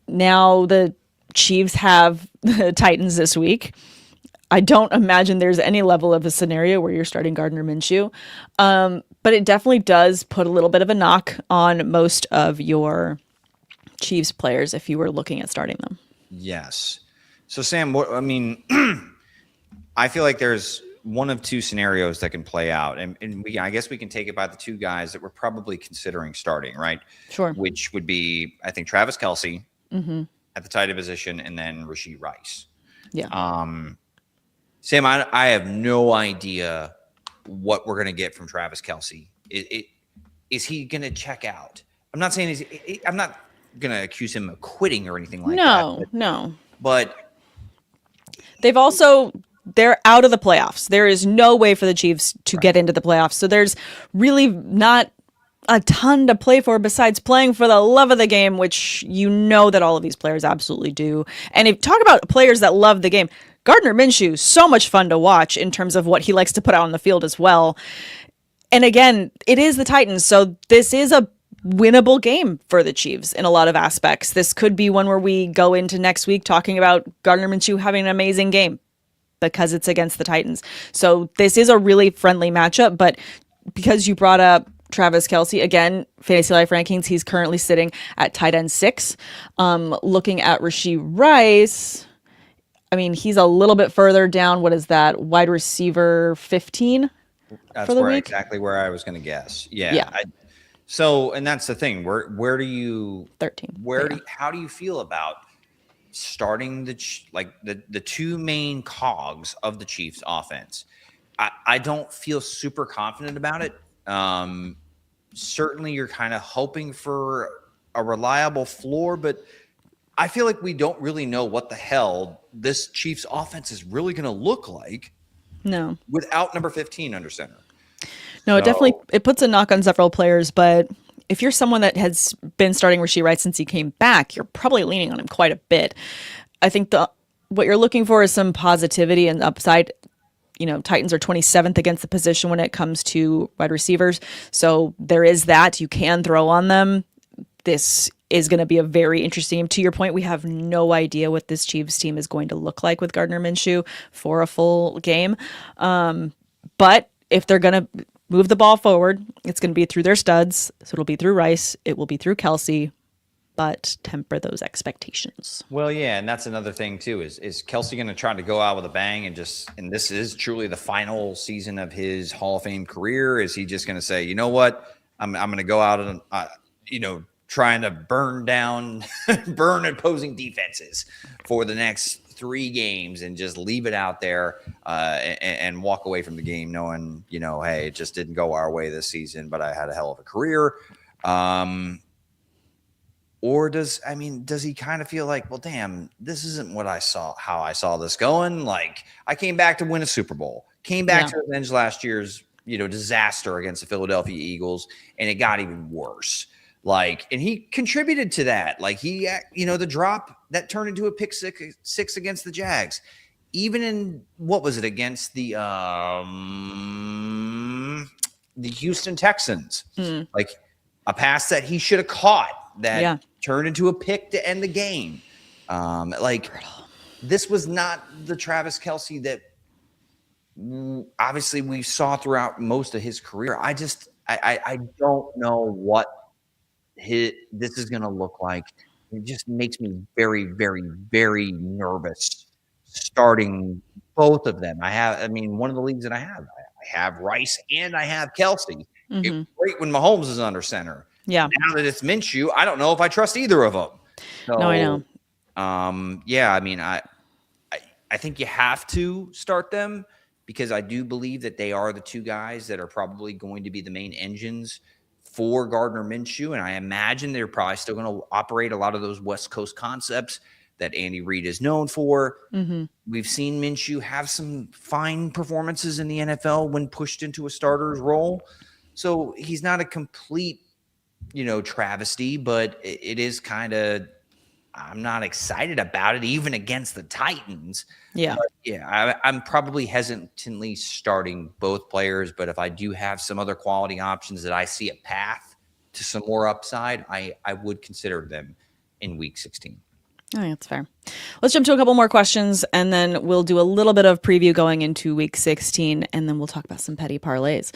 Now the Chiefs have the Titans this week. I don't imagine there's any level of a scenario where you're starting Gardner Minshew. But it definitely does put a little bit of a knock on most of your Chiefs players if you were looking at starting them. Yes. So, Sam, I feel like there's one of 2 scenarios that can play out. And I guess we can take it by the 2 guys that we're probably considering starting, right? Sure. Which would be, I think, Travis Kelce at the tight end position and then Rashee Rice. Yeah. Sam, I have no idea what we're going to get from Travis Kelce. Is he going to check out? I'm not saying I'm not going to accuse him of quitting or anything like that. No. But They're out of the playoffs. There is no way for the Chiefs to get into the playoffs. So there's really not a ton to play for besides playing for the love of the game, which that all of these players absolutely do. And if talk about players that love the game, Gardner Minshew, so much fun to watch in terms of what he likes to put out on the field as well. And again, it is the Titans, so this is a winnable game for the Chiefs in a lot of aspects. This could be one where we go into next week talking about Gardner Minshew having an amazing game because it's against the Titans. So this is a really friendly matchup, but because you brought up Travis Kelce, again, Fantasy Life rankings, he's currently sitting at tight end 6. Looking at Rashee Rice, I mean, he's a little bit further down. What is that? Wide receiver 15? That's exactly where I was going to guess. Yeah. And that's the thing. Where do you 13? How do you feel about starting the two main cogs of the Chiefs offense? I don't feel super confident about it. Certainly you're kind of hoping for a reliable floor, but I feel like we don't really know what the hell this Chiefs offense is really going to look like. No. Without number 15 under center. No, it puts a knock on several players, but if you're someone that has been starting Rashee Rice since he came back, you're probably leaning on him quite a bit. I think what you're looking for is some positivity and upside. Titans are 27th against the position when it comes to wide receivers. So there is that. You can throw on them. This is going to be a very interesting game. To your point, we have no idea what this Chiefs team is going to look like with Gardner Minshew for a full game. But if they're going to move the ball forward, it's going to be through their studs. So it'll be through Rice. It will be through Kelce. But temper those expectations. Well, yeah, and that's another thing too. Is Kelce going to try to go out with a bang and this is truly the final season of his Hall of Fame career? Is he just going to say, you know what, I'm going to go out and trying to burn opposing defenses for the next 3 games and just leave it out there and walk away from the game knowing, hey, it just didn't go our way this season, but I had a hell of a career. Or does he kind of feel like, well, damn, this isn't how I saw this going. Like, I came back to win a Super Bowl, came back to avenge last year's, disaster against the Philadelphia Eagles, and it got even worse. Like, and he contributed to that. Like, he, the drop that turned into a pick six against the Jags, even in, what was it, against the Houston Texans, like a pass that he should have caught that turned into a pick to end the game. This was not the Travis Kelce that obviously we saw throughout most of his career. I don't know what this is going to look like. It just makes me very, very, very nervous starting both of them. One of the leagues that I have Rice and I have Kelce. Mm-hmm. It was great when Mahomes is under center. Yeah. Now that it's Minshew, I don't know if I trust either of them. So, no, I know. I think you have to start them because I do believe that they are the two guys that are probably going to be the main engines for Gardner Minshew, and I imagine they're probably still going to operate a lot of those West Coast concepts that Andy Reid is known for. Mm-hmm. We've seen Minshew have some fine performances in the NFL when pushed into a starter's role. So he's not a complete, travesty, but it is kind of, I'm not excited about it, even against the Titans. Yeah. But I'm probably hesitantly starting both players, but if I do have some other quality options that I see a path to some more upside, I would consider them in week 16. I think that's fair. Let's jump to a couple more questions, and then we'll do a little bit of preview going into week 16, and then we'll talk about some petty parlays.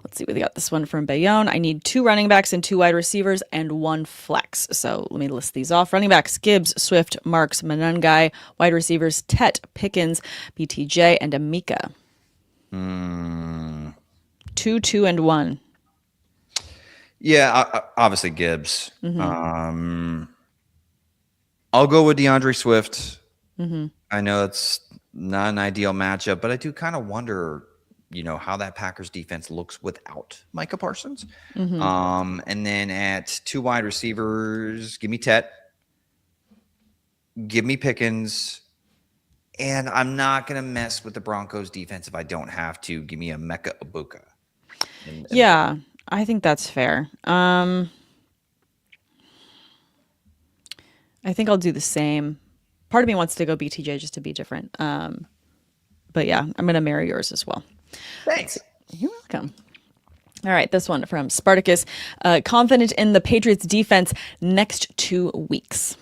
Let's see. We got this one from Bayonne. I need 2 running backs and 2 wide receivers and 1 flex. So let me list these off. Running backs, Gibbs, Swift, Marks, Monangai. Wide receivers, Tet, Pickens, BTJ, and Amika. 2, 2, and 1. Yeah, obviously Gibbs. Mm-hmm. I'll go with DeAndre Swift. Mm-hmm. I know it's not an ideal matchup, but I do kind of wonder, how that Packers defense looks without Micah Parsons. Mm-hmm. And then at 2 wide receivers, give me Tet, give me Pickens, and I'm not going to mess with the Broncos defense if I don't have to. Give me a Mecca Ibuka. Yeah, I think that's fair. I think I'll do the same. Part of me wants to go BTJ just to be different. But yeah, I'm going to marry yours as well. Thanks. You're welcome. All right, this one from Spartacus. Confident in the Patriots defense next 2 weeks.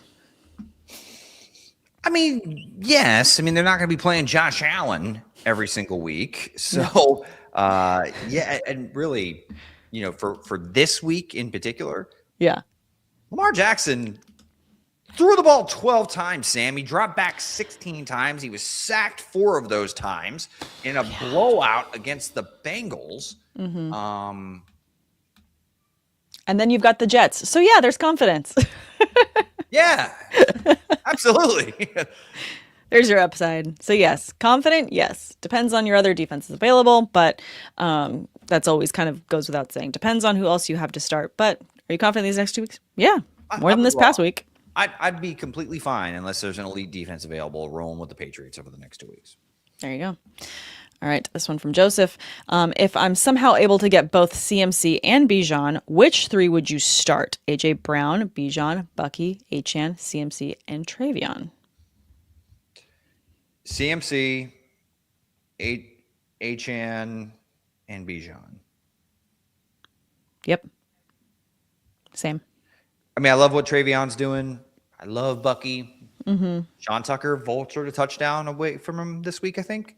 I mean, yes. I mean, they're not going to be playing Josh Allen every single week. So, yeah, and really, for this week in particular, Yeah. Lamar Jackson threw the ball 12 times, Sam. He dropped back 16 times. He was sacked 4 of those times in a blowout against the Bengals. Mm-hmm. And then you've got the Jets. So, yeah, there's confidence. Yeah, absolutely. There's your upside. So, yes, confident, yes. Depends on your other defenses available, but that's always kind of goes without saying. Depends on who else you have to start. But are you confident these next 2 weeks? Yeah, more than this past week. I'd be completely fine unless there's an elite defense available rolling with the Patriots over the next 2 weeks. There you go. All right, this one from Joseph. If I'm somehow able to get both CMC and Bijan, which 3 would you start? AJ Brown, Bijan, Bucky, Achane, CMC, and Travion. CMC, Achane, and Bijan. Yep. Same. I mean, I love what Travion's doing. I love Bucky. Mm-hmm. Sean Tucker vultured a touchdown away from him this week, I think,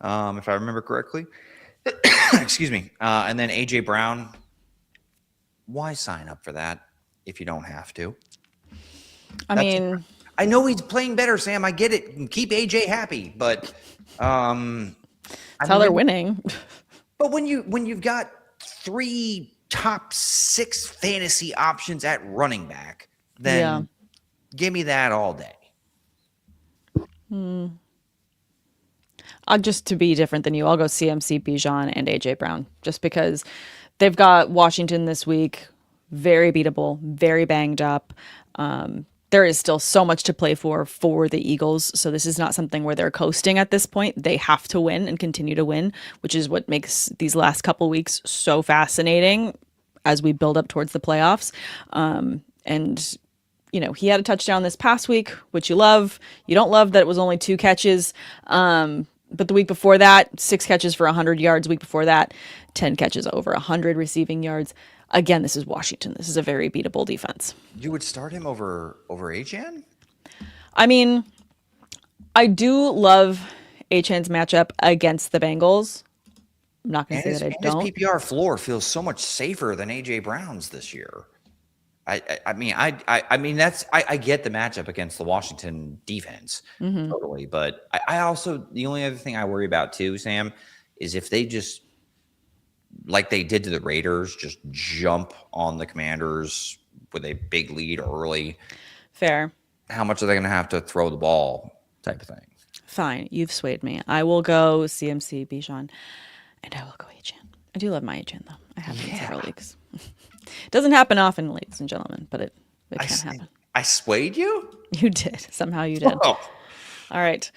if I remember correctly. Excuse me. And then AJ Brown. Why sign up for that if you don't have to? I know he's playing better, Sam. I get it. Keep AJ happy, but that's how they're winning. But when you've got 3 top 6 fantasy options at running back, then give me that all day. Just to be different than you, I'll go CMC, Bijan, and AJ Brown, just because they've got Washington this week, very beatable, very banged up. There is still so much to play for the Eagles, so this is not something where they're coasting at this point. They have to win and continue to win, which is what makes these last couple weeks so fascinating as we build up towards the playoffs. And he had a touchdown this past week, which you love. You don't love that it was only 2 catches. But the week before that, 6 catches for 100 yards. Week before that, 10 catches over 100 receiving yards. Again, this is Washington. This is a very beatable defense. You would start him over Achane? I mean, I do love Achane's matchup against the Bengals. I'm not going to say that I don't. His PPR floor feels so much safer than AJ Brown's this year. I get the matchup against the Washington defense totally, but I also, the only other thing I worry about too, Sam, is if they just, like they did to the Raiders, just jump on the Commanders with a big lead early. Fair. How much are they going to have to throw the ball type of thing? Fine, you've swayed me. I will go CMC, Bijan, and I will go Achane. I do love my Achane though. I have it in several leagues. Doesn't happen often, ladies and gentlemen, but it can happen. I swayed you? You did. Somehow you did. Oh. All right.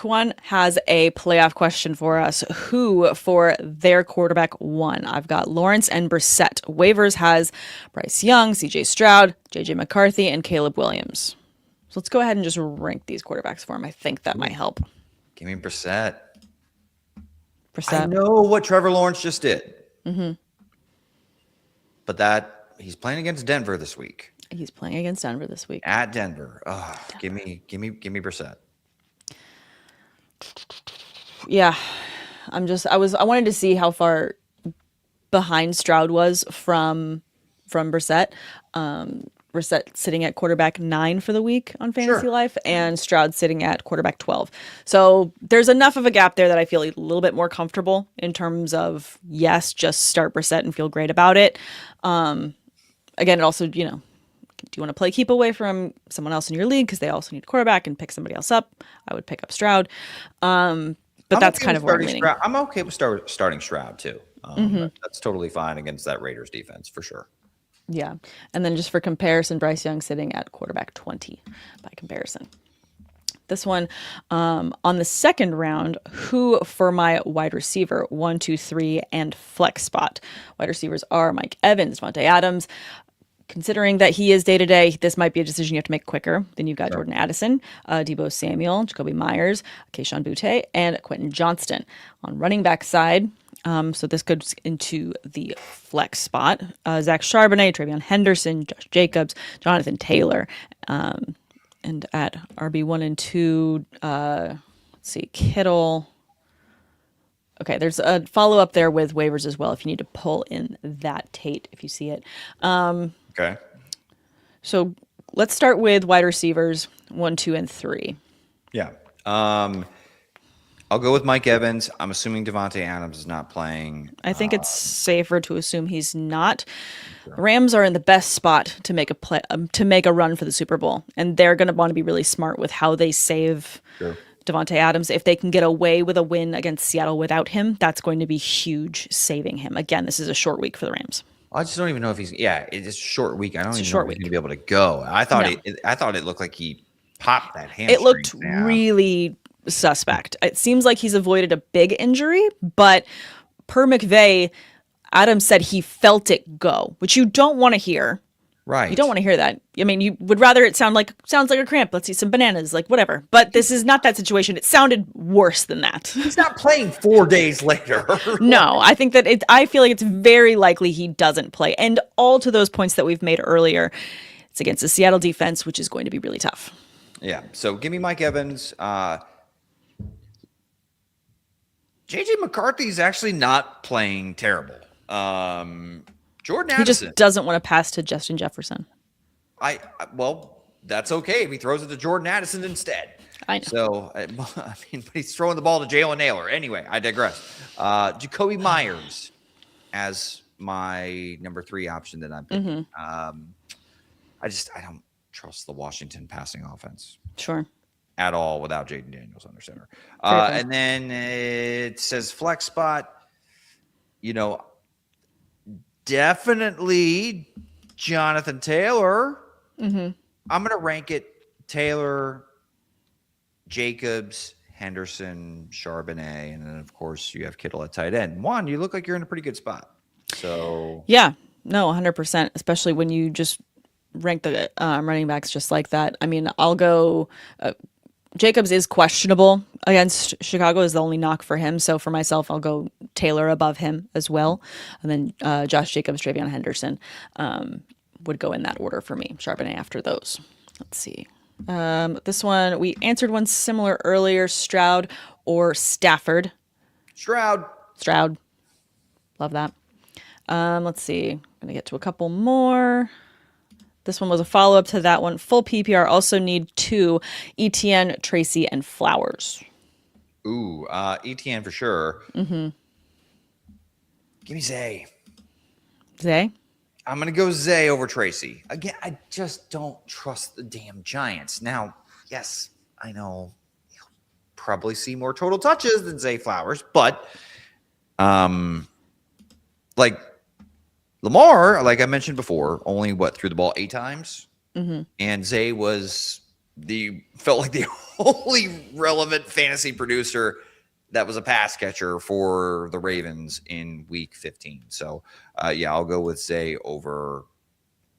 Juan has a playoff question for us. Who for their quarterback 1? I've got Lawrence and Brissett. Waivers has Bryce Young, CJ Stroud, JJ McCarthy, and Caleb Williams. So let's go ahead and just rank these quarterbacks for him. I think that might help. Give me Brissett. I know what Trevor Lawrence just did. Mm-hmm. But he's playing against Denver this week. He's playing against Denver this week. At Denver. Oh, Denver. Give me Brissett. Yeah. I wanted to see how far behind Stroud was from Brissett. Brissett sitting at quarterback 9 for the week on Fantasy Life, and Stroud sitting at quarterback 12. So there's enough of a gap there that I feel a little bit more comfortable in terms of, yes, just start Brissett and feel great about it. Again, it also, do you want to play keep away from someone else in your league because they also need a quarterback and pick somebody else up? I would pick up Stroud. but I'm that's okay kind with of where I'm starting leaning. Stroud. I'm okay with starting Stroud too. That's totally fine against that Raiders defense for sure. Yeah. And then just for comparison, Bryce Young sitting at quarterback 20 by comparison. This one, on the second round, who for my wide receiver, 1, 2, 3, and flex spot. Wide receivers are Mike Evans, Devontae Adams. Considering that he is day-to-day, this might be a decision you have to make quicker. Then you've got Jordan Addison, Debo Samuel, Jacoby Myers, Keyshawn Butte, and Quentin Johnston. On running back side, so this goes into the flex spot. Zach Charbonnet, Travion Henderson, Josh Jacobs, Jonathan Taylor. And at RB1 and 2, let's see, Kittle. Okay, there's a follow-up there with waivers as well if you need to pull in that Tate if you see it. Okay. So let's start with wide receivers 1, 2, and 3. Yeah. I'll go with Mike Evans. I'm assuming Devontae Adams is not playing. I think it's safer to assume he's not. The Rams are in the best spot to make a run for the Super Bowl, and they're going to want to be really smart with how they save Devontae Adams. If they can get away with a win against Seattle without him, that's going to be huge, saving him. Again, this is a short week for the Rams. I just don't even know if he's. Yeah, it's a short week. I don't even know if he's going to be able to go. I thought it looked like he popped that hamstring. It looked really suspect. It seems like he's avoided a big injury, but per McVay, Adams said he felt it go, which you don't want to hear. Right. You don't want to hear that. I mean, you would rather it sounds like a cramp. Let's eat some bananas, like whatever. But this is not that situation. It sounded worse than that. He's not playing 4 days later. No, I think that I feel like it's very likely he doesn't play. And all to those points that we've made earlier, it's against the Seattle defense, which is going to be really tough. Yeah. So give me Mike Evans. JJ McCarthy's actually not playing terrible. Jordan Addison. He just doesn't want to pass to Justin Jefferson. Well, that's okay if he throws it to Jordan Addison instead. I know. So, I mean, but he's throwing the ball to Jalen Naylor. Anyway, I digress. Jacoby Myers as my number 3 option that I'm picking. I don't trust the Washington passing offense. Sure. At all without Jaden Daniels under center. And then it says flex spot, definitely Jonathan Taylor. I'm going to rank it Taylor, Jacobs, Henderson, Charbonnet, and then, of course, you have Kittle at tight end. Juan, you look like you're in a pretty good spot. So yeah, no, 100%, especially when you just rank the running backs just like that. I mean, I'll go Jacobs is questionable against Chicago is the only knock for him. So for myself, I'll go Taylor above him as well. And then Josh Jacobs, Travion Henderson would go in that order for me. Charbonnet after those. Let's see. This one, we answered one similar earlier, Stroud or Stafford. Stroud. Love that. Let's see. I'm going to get to a couple more. This one was a follow-up to that one. Full PPR also need 2, Etienne, Tracy, and Flowers. Ooh, Etienne for sure. Give me Zay. Zay? I'm going to go Zay over Tracy. Again, I just don't trust the damn Giants. Now, yes, I know you'll probably see more total touches than Zay Flowers, but Lamar, like I mentioned before, only threw the ball 8 times, and Zay felt like the only relevant fantasy producer that was a pass catcher for the Ravens in Week 15. So, I'll go with Zay over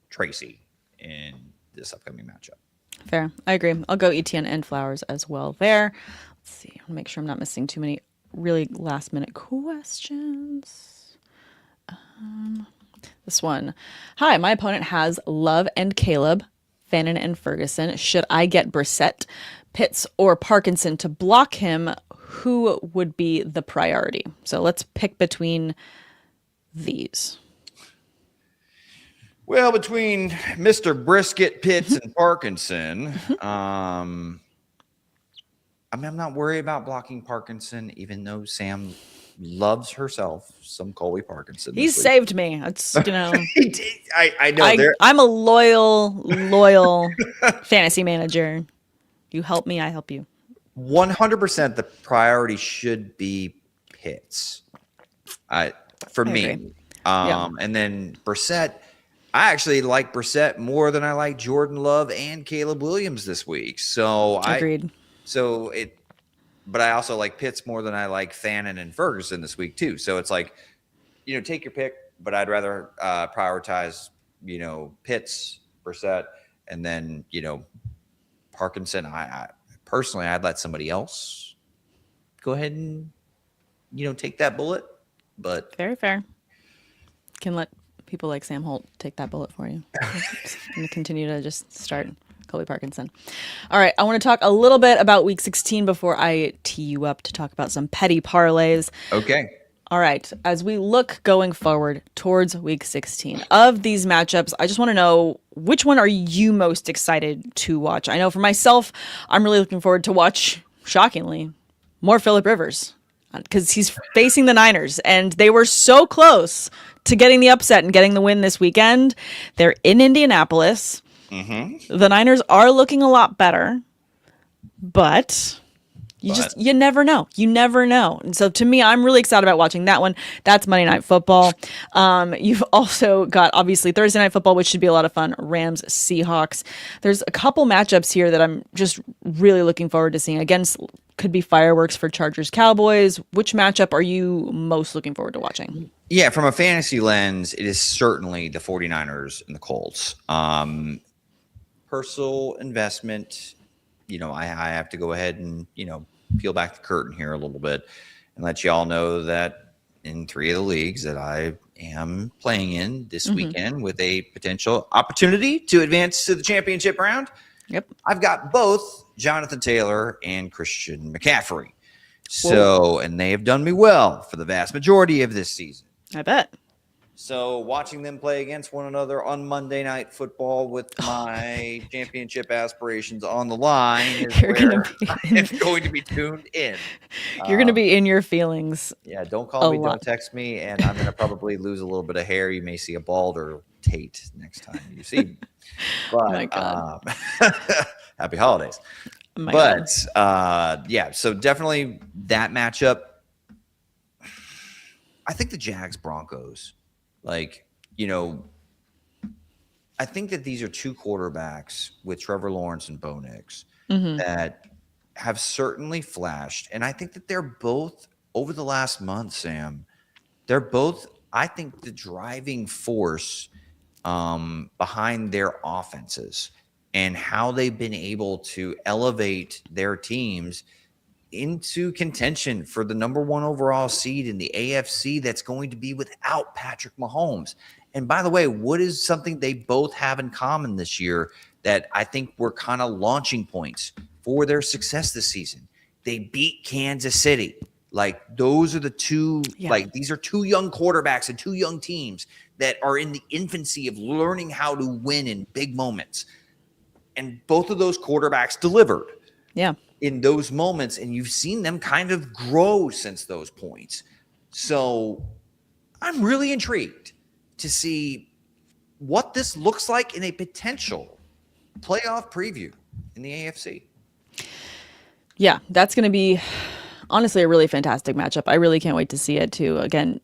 Tracy in this upcoming matchup. Fair, I agree. I'll go Etienne and Flowers as well there. Let's see. I'll make sure I'm not missing too many really last-minute questions. This one. Hi, my opponent has Love and Caleb, Fannin and Ferguson. Should I get Brissett, Pitts, or Parkinson to block him? Who would be the priority? So let's pick between these. Well, between Mr. Brisket, Pitts, and Parkinson, I'm not worried about blocking Parkinson, even though Sam loves herself some Colby Parkinson. He saved me. It's He did. I know. I'm a loyal fantasy manager. You help me, I help you. 100% the priority should be Pitts. For me. Agree. Yeah. And then Brissett, I actually like Brissett more than I like Jordan Love and Caleb Williams this week. Agreed. But I also like Pitts more than I like Fannin and Ferguson this week too. So it's like, take your pick, but I'd rather prioritize, Pitts, Brissett, and then, Parkinson. I personally, I'd let somebody else go ahead and, take that bullet. But Very fair. Can let people like Sam Holt take that bullet for you. I'm going to continue to just start Colby Parkinson. All right. I want to talk a little bit about week 16 before I tee you up to talk about some petty parlays. Okay. All right. As we look going forward towards week 16 of these matchups, I just want to know, which one are you most excited to watch? I know for myself, I'm really looking forward to watch, shockingly, more Phillip Rivers, because he's facing the Niners, and they were so close to getting the upset and getting the win this weekend. They're in Indianapolis. Mm-hmm. The Niners are looking a lot better, but you never know. You never know. And so to me, I'm really excited about watching that one. That's Monday Night Football. You've also got, obviously, Thursday Night Football, which should be a lot of fun. Rams, Seahawks. There's a couple matchups here that I'm just really looking forward to seeing. Against, could be fireworks for Chargers, Cowboys. Which matchup are you most looking forward to watching? Yeah, from a fantasy lens, it is certainly the 49ers and the Colts. Personal investment, I have to go ahead and, peel back the curtain here a little bit and let you all know that in 3 of the leagues that I am playing in this weekend with a potential opportunity to advance to the championship round. Yep. I've got both Jonathan Taylor and Christian McCaffrey. So, and they have done me well for the vast majority of this season. I bet. So watching them play against one another on Monday Night Football with my championship aspirations on the line is I'm going to be tuned in. You're going to be in your feelings. Yeah, don't call me, don't text me, and I'm going to probably lose a little bit of hair. You may see a balder Tate next time you see me. But, oh my God. Happy holidays. Yeah, so definitely that matchup. I think the Jags Broncos. I think that these are 2 quarterbacks with Trevor Lawrence and Bo Nix that have certainly flashed. And I think that they're both, over the last month, Sam, they're both, I think, the driving force behind their offenses and how they've been able to elevate their teams into contention for the number 1 overall seed in the AFC that's going to be without Patrick Mahomes. And by the way, what is something they both have in common this year that I think were kind of launching points for their success this season? They beat Kansas City. Those are the two, these are 2 young quarterbacks and 2 young teams that are in the infancy of learning how to win in big moments. And both of those quarterbacks delivered. Yeah. In those moments, and you've seen them kind of grow since those points. So I'm really intrigued to see what this looks like in a potential playoff preview in the AFC. Yeah, that's going to be honestly a really fantastic matchup. I really can't wait to see it too. Again,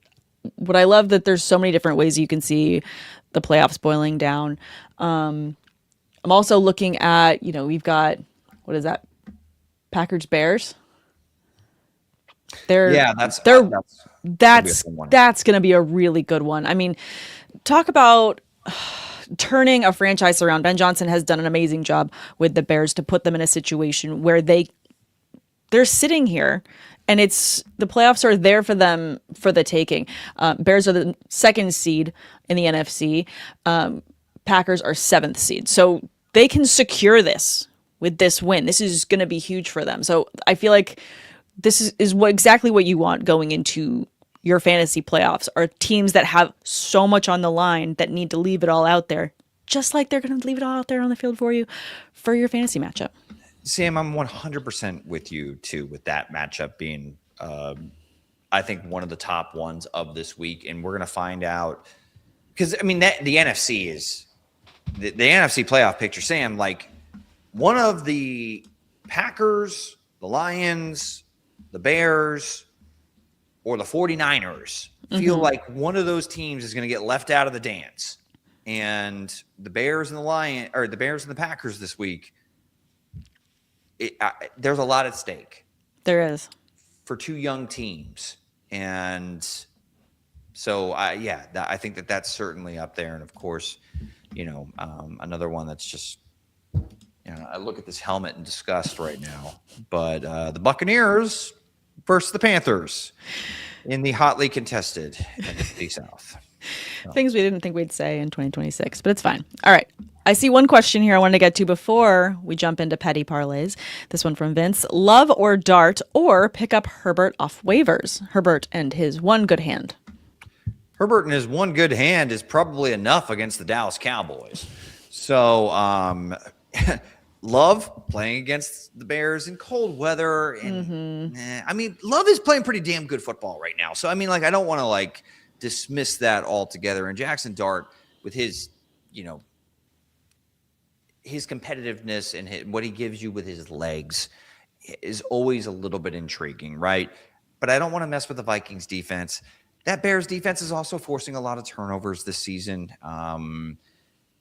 what I love that there's so many different ways you can see the playoffs boiling down. I'm also looking at, we've got, what is that? Packers Bears. That's going to be a really good one. I mean, talk about turning a franchise around. Ben Johnson has done an amazing job with the Bears to put them in a situation where they're sitting here and it's the playoffs are there for them for the taking. Bears are the 2nd seed in the NFC. Packers are 7th seed. So they can secure this with this win. This is going to be huge for them. So I feel like this is exactly what you want going into your fantasy playoffs, are teams that have so much on the line that need to leave it all out there, just like they're going to leave it all out there on the field for you for your fantasy matchup. Sam, I'm 100% with you too, with that matchup being, I think, one of the top ones of this week. And we're going to find out, because I mean, the NFC is the NFC playoff picture, Sam, one of the Packers the Lions, the Bears, or the 49ers feel like one of those teams is going to get left out of the dance. And the Bears and the Packers this week, there's a lot at stake. There is. For two young teams. And so, I think that's certainly up there. And of course, another one that's just, I look at this helmet in disgust right now. But the Buccaneers versus the Panthers in the hotly contested NFC South. Things we didn't think we'd say in 2026, but it's fine. All right. I see one question here I wanted to get to before we jump into petty parlays. This one from Vince. Love or dart or pick up Herbert off waivers? Herbert and his one good hand. Herbert and his one good hand is probably enough against the Dallas Cowboys. So, Love playing against the Bears in cold weather. And Love is playing pretty damn good football right now. So, I don't want to dismiss that altogether. And Jackson Dart with his, his competitiveness and what he gives you with his legs is always a little bit intriguing, right? But I don't want to mess with the Vikings defense. That Bears defense is also forcing a lot of turnovers this season. And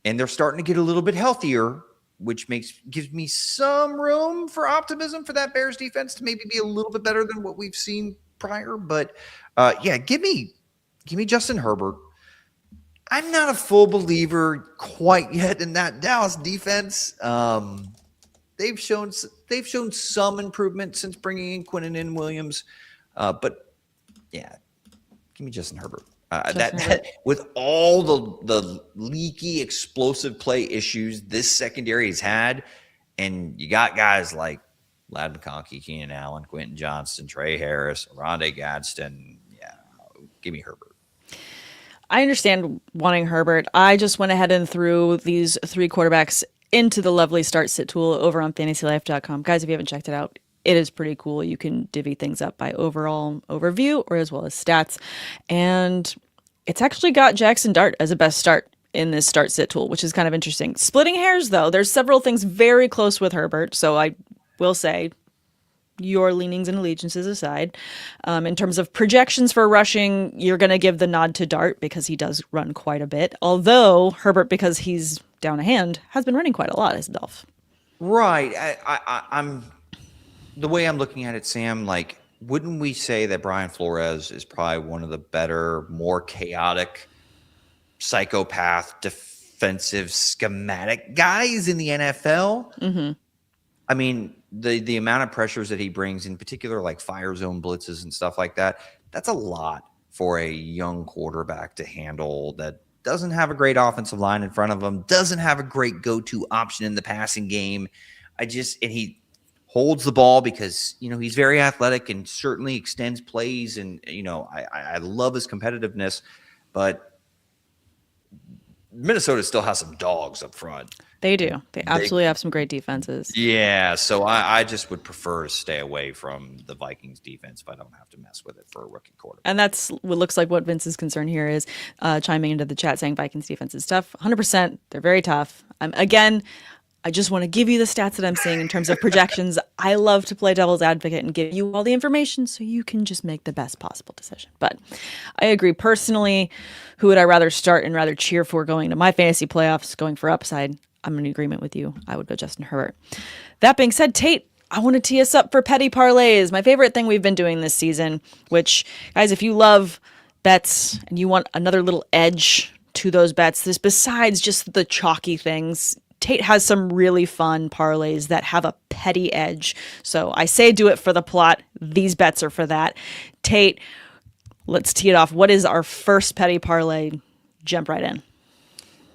they're starting to get a little bit healthier, which gives me some room for optimism for that Bears defense to maybe be a little bit better than what we've seen prior. But give me Justin Herbert. I'm not a full believer quite yet in that Dallas defense. They've shown some improvement since bringing in Quinnen Williams, but give me Justin Herbert. That with all the leaky, explosive play issues this secondary has had, and you got guys like Ladd McConkey, Keenan Allen, Quentin Johnston, Trey Harris, Rondé Gadsden. Yeah, give me Herbert. I understand wanting Herbert. I just went ahead and threw these three quarterbacks into the lovely start sit tool over on fantasylife.com. Guys, if you haven't checked it out, it is pretty cool. You can divvy things up by overall overview or as well as stats. And it's actually got Jackson Dart as a best start in this start sit tool, which is kind of interesting. Splitting hairs, though, there's several things very close with Herbert. So I will say, your leanings and allegiances aside, in terms of projections for rushing, you're going to give the nod to Dart because he does run quite a bit. Although Herbert, because he's down a hand, has been running quite a lot himself. Right. I'm the way I'm looking at it, Sam, wouldn't we say that Brian Flores is probably one of the better, more chaotic, psychopath, defensive, schematic guys in the NFL? Mm-hmm. The amount of pressures that he brings, in particular, like fire zone blitzes and stuff like that, that's a lot for a young quarterback to handle that doesn't have a great offensive line in front of him, doesn't have a great go-to option in the passing game. And he holds the ball because, he's very athletic and certainly extends plays. And, I love his competitiveness, but Minnesota still has some dogs up front. They do. They absolutely have some great defenses. Yeah, so I just would prefer to stay away from the Vikings defense if I don't have to mess with it for a rookie quarterback. And that's what looks like what Vince's concern here is, chiming into the chat saying Vikings defense is tough. 100%. They're very tough. Again, I just want to give you the stats that I'm seeing in terms of projections. I love to play devil's advocate and give you all the information so you can just make the best possible decision. But I agree. Personally, who would I rather start and rather cheer for going to my fantasy playoffs, going for upside? I'm in agreement with you. I would go Justin Herbert. That being said, Tate, I want to tee us up for petty parlays, my favorite thing we've been doing this season, which, guys, if you love bets and you want another little edge to those bets, this besides just the chalky things, Tate has some really fun parlays that have a petty edge. So I say do it for the plot. These bets are for that. Tate, let's tee it off. What is our first petty parlay? Jump right in.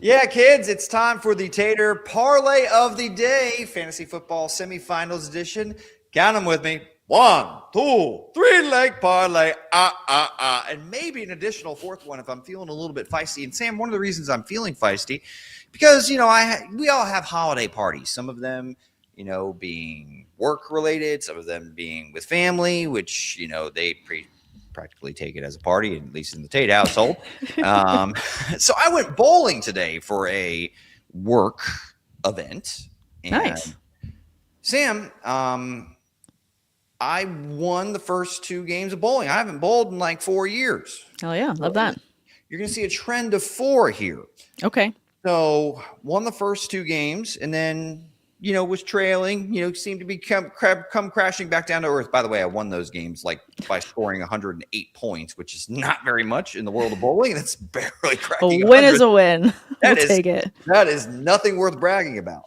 Yeah, kids, it's time for the Tater Parlay of the Day, Fantasy Football Semifinals Edition. Count them with me. 1, 2, 3-leg parlay. And maybe an additional fourth one if I'm feeling a little bit feisty. And Sam, one of the reasons I'm feeling feisty, because, we all have holiday parties. Some of them, being work related, some of them being with family, which, they practically take it as a party, at least in the Tate household. So I went bowling today for a work event. And nice. Sam, I won the first 2 games of bowling. I haven't bowled in like 4 years. Oh yeah, love that. You're going to see a trend of 4 here. Okay. So won the first 2 games and then, was trailing, seemed to be come crashing back down to earth. By the way, I won those games like by scoring 108 points, which is not very much in the world of bowling. That's barely cracking. A win is a win. We'll take it. That is nothing worth bragging about.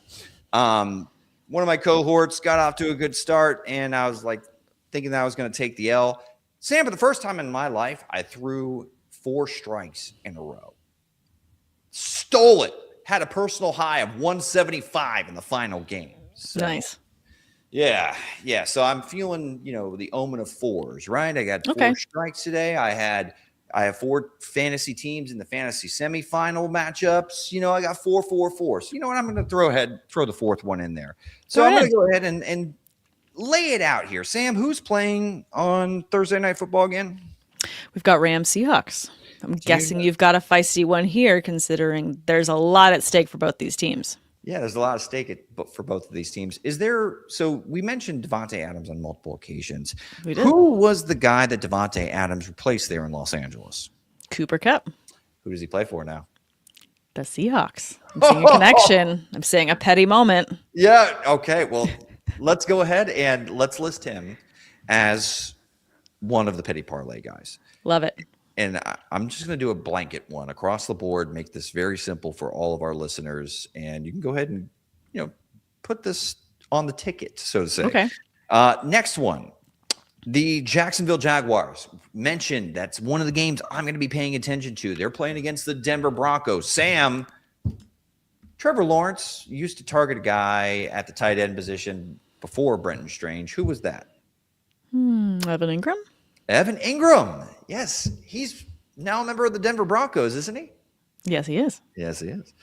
One of my cohorts got off to a good start, and I was like thinking that I was going to take the L. Sam, for the first time in my life, I threw 4 strikes in a row. Stole it. Had a personal high of 175 in the final game. So, nice. Yeah. So I'm feeling, the omen of 4s, right? I got 4 strikes today. I have 4 fantasy teams in the fantasy semifinal matchups. I got 4, 4, 4. So you know what? I'm going to throw the 4th one in there. So I'm going to go ahead and lay it out here. Sam, who's playing on Thursday Night Football again? We've got Rams Seahawks. I'm guessing you've got a feisty one here, considering there's a lot at stake for both these teams. Yeah, there's a lot at stake for both of these teams. So we mentioned Devontae Adams on multiple occasions. We did. Who was the guy that Devontae Adams replaced there in Los Angeles? Cooper Kupp. Who does he play for now? The Seahawks. I'm seeing a connection. I'm seeing a petty moment. Yeah, okay. Well, let's go ahead and let's list him as one of the petty parlay guys. Love it. And I'm just going to do a blanket one across the board, make this very simple for all of our listeners. And you can go ahead and, put this on the ticket, so to say. Okay. Next one, the Jacksonville Jaguars. Mentioned that's one of the games I'm going to be paying attention to. They're playing against the Denver Broncos. Sam, Trevor Lawrence used to target a guy at the tight end position before Brenton Strange. Who was that? Evan Ingram? Evan Ingram. Yes, he's now a member of the Denver Broncos, isn't he? Yes, he is. Yes, he is.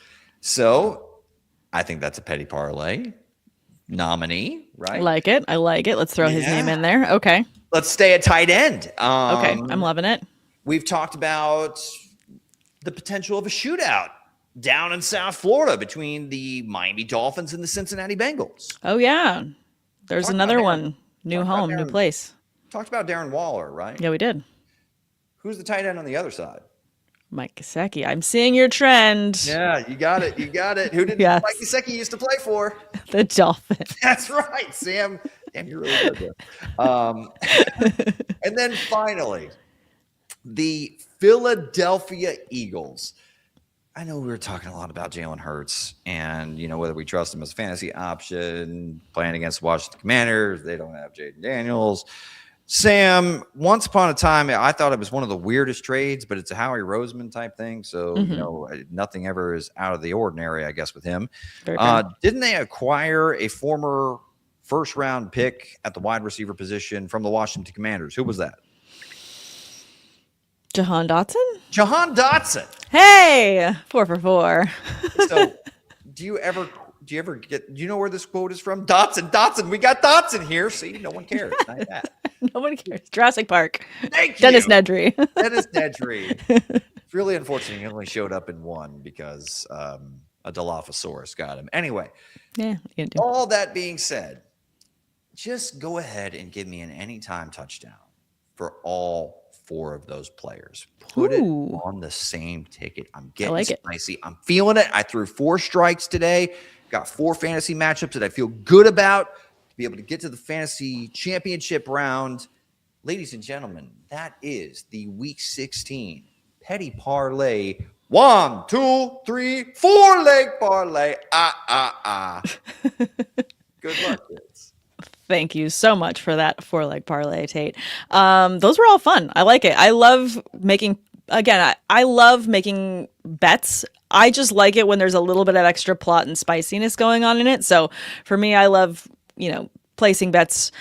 So I think that's a petty parlay nominee, right? I like it. Let's throw his name in there. Okay. Let's stay at tight end. Okay, I'm loving it. We've talked about the potential of a shootout down in South Florida between the Miami Dolphins and the Cincinnati Bengals. Oh, yeah. There's another one. New home, new place. Talked about Darren Waller, right? Yeah, we did. Who's the tight end on the other side? Mike Gesicki. I'm seeing your trend. Yeah, you got it. Who did Mike Gesicki used to play for? The Dolphins. That's right, Sam. Damn, you're really good there. And then finally, the Philadelphia Eagles. I know we were talking a lot about Jalen Hurts and, whether we trust him as a fantasy option, playing against the Washington Commanders. They don't have Jaden Daniels. Sam, once upon a time, I thought it was one of the weirdest trades, but it's a Howie Roseman type thing. So, nothing ever is out of the ordinary, I guess, with him. Didn't they acquire a former first-round pick at the wide receiver position from the Washington Commanders? Who was that? Jahan Dotson? Jahan Dotson. Hey, 4 for 4. So, do you know where this quote is from? Dotson. We got Dotson here. See, no one cares. Not that. No one cares. Jurassic Park. Thank you. Dennis Nedry. Dennis Nedry. It's really unfortunate he only showed up in one because a Dilophosaurus got him. Anyway, all that being said, just go ahead and give me an anytime touchdown for all 4 of those players. Put it on the same ticket. I'm getting spicy. I'm feeling it. I threw 4 strikes today. Got 4 fantasy matchups that I feel good about to be able to get to the fantasy championship round. Ladies and gentlemen, that is the Week 16 Petty Parlay 1, 2, 3, 4 leg parlay. Good luck, kids. Thank you so much for that 4-leg parlay, Tate. Those were all fun. I like it. I love making bets. I just like it when there's a little bit of extra plot and spiciness going on in it. So for me, I love, placing bets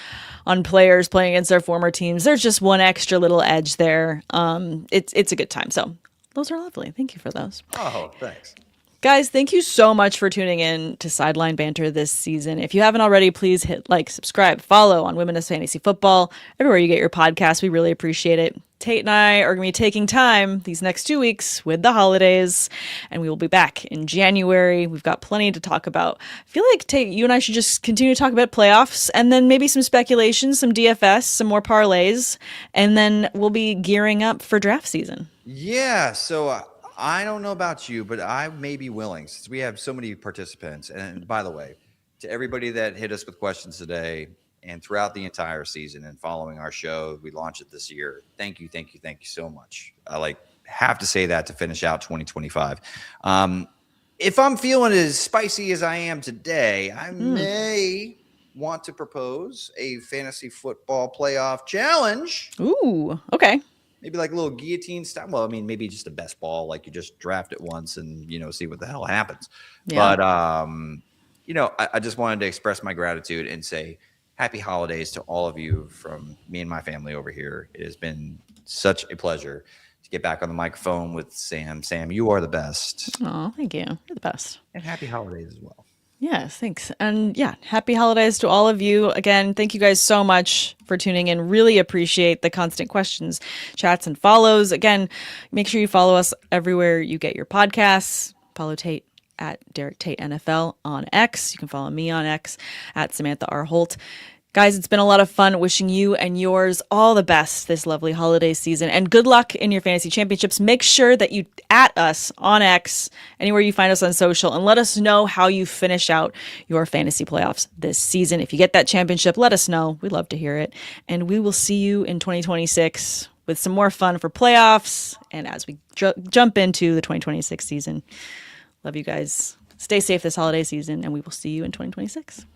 on players playing against their former teams. There's just one extra little edge there. It's a good time. So those are lovely. Thank you for those. Oh, thanks. Guys, thank you so much for tuning in to Sideline Banter this season. If you haven't already, please hit like, subscribe, follow on Women's Fantasy Football, everywhere you get your podcasts. We really appreciate it. Tate and I are going to be taking time these next 2 weeks with the holidays, and we will be back in January. We've got plenty to talk about. I feel like, Tate, you and I should just continue to talk about playoffs, and then maybe some speculation, some DFS, some more parlays, and then we'll be gearing up for draft season. Yeah, so I don't know about you, but I may be willing, since we have so many participants. And by the way, to everybody that hit us with questions today and throughout the entire season and following our show, we launched it this year. Thank you so much. I have to say that to finish out 2025. If I'm feeling as spicy as I am today, I may want to propose a fantasy football playoff challenge. Ooh, okay. Maybe like a little guillotine style. Well, I mean, maybe just a best ball, like you just draft it once and, see what the hell happens. Yeah. But, I just wanted to express my gratitude and say happy holidays to all of you from me and my family over here. It has been such a pleasure to get back on the microphone with Sam. Sam, you are the best. Oh, thank you. You're the best. And happy holidays as well. Yes, thanks. And yeah, happy holidays to all of you. Again, thank you guys so much for tuning in. Really appreciate the constant questions, chats, and follows. Again, make sure you follow us everywhere you get your podcasts. Follow Tate at Derek Tate NFL on X. You can follow me on X at Samantha R. Holt. Guys, it's been a lot of fun. Wishing you and yours all the best this lovely holiday season, and good luck in your fantasy championships. Make sure that you at us on X, anywhere you find us on social, and let us know how you finish out your fantasy playoffs this season. If you get that championship, let us know. We'd love to hear it. And we will see you in 2026 with some more fun for playoffs and as we jump into the 2026 season. Love you guys. Stay safe this holiday season, and we will see you in 2026.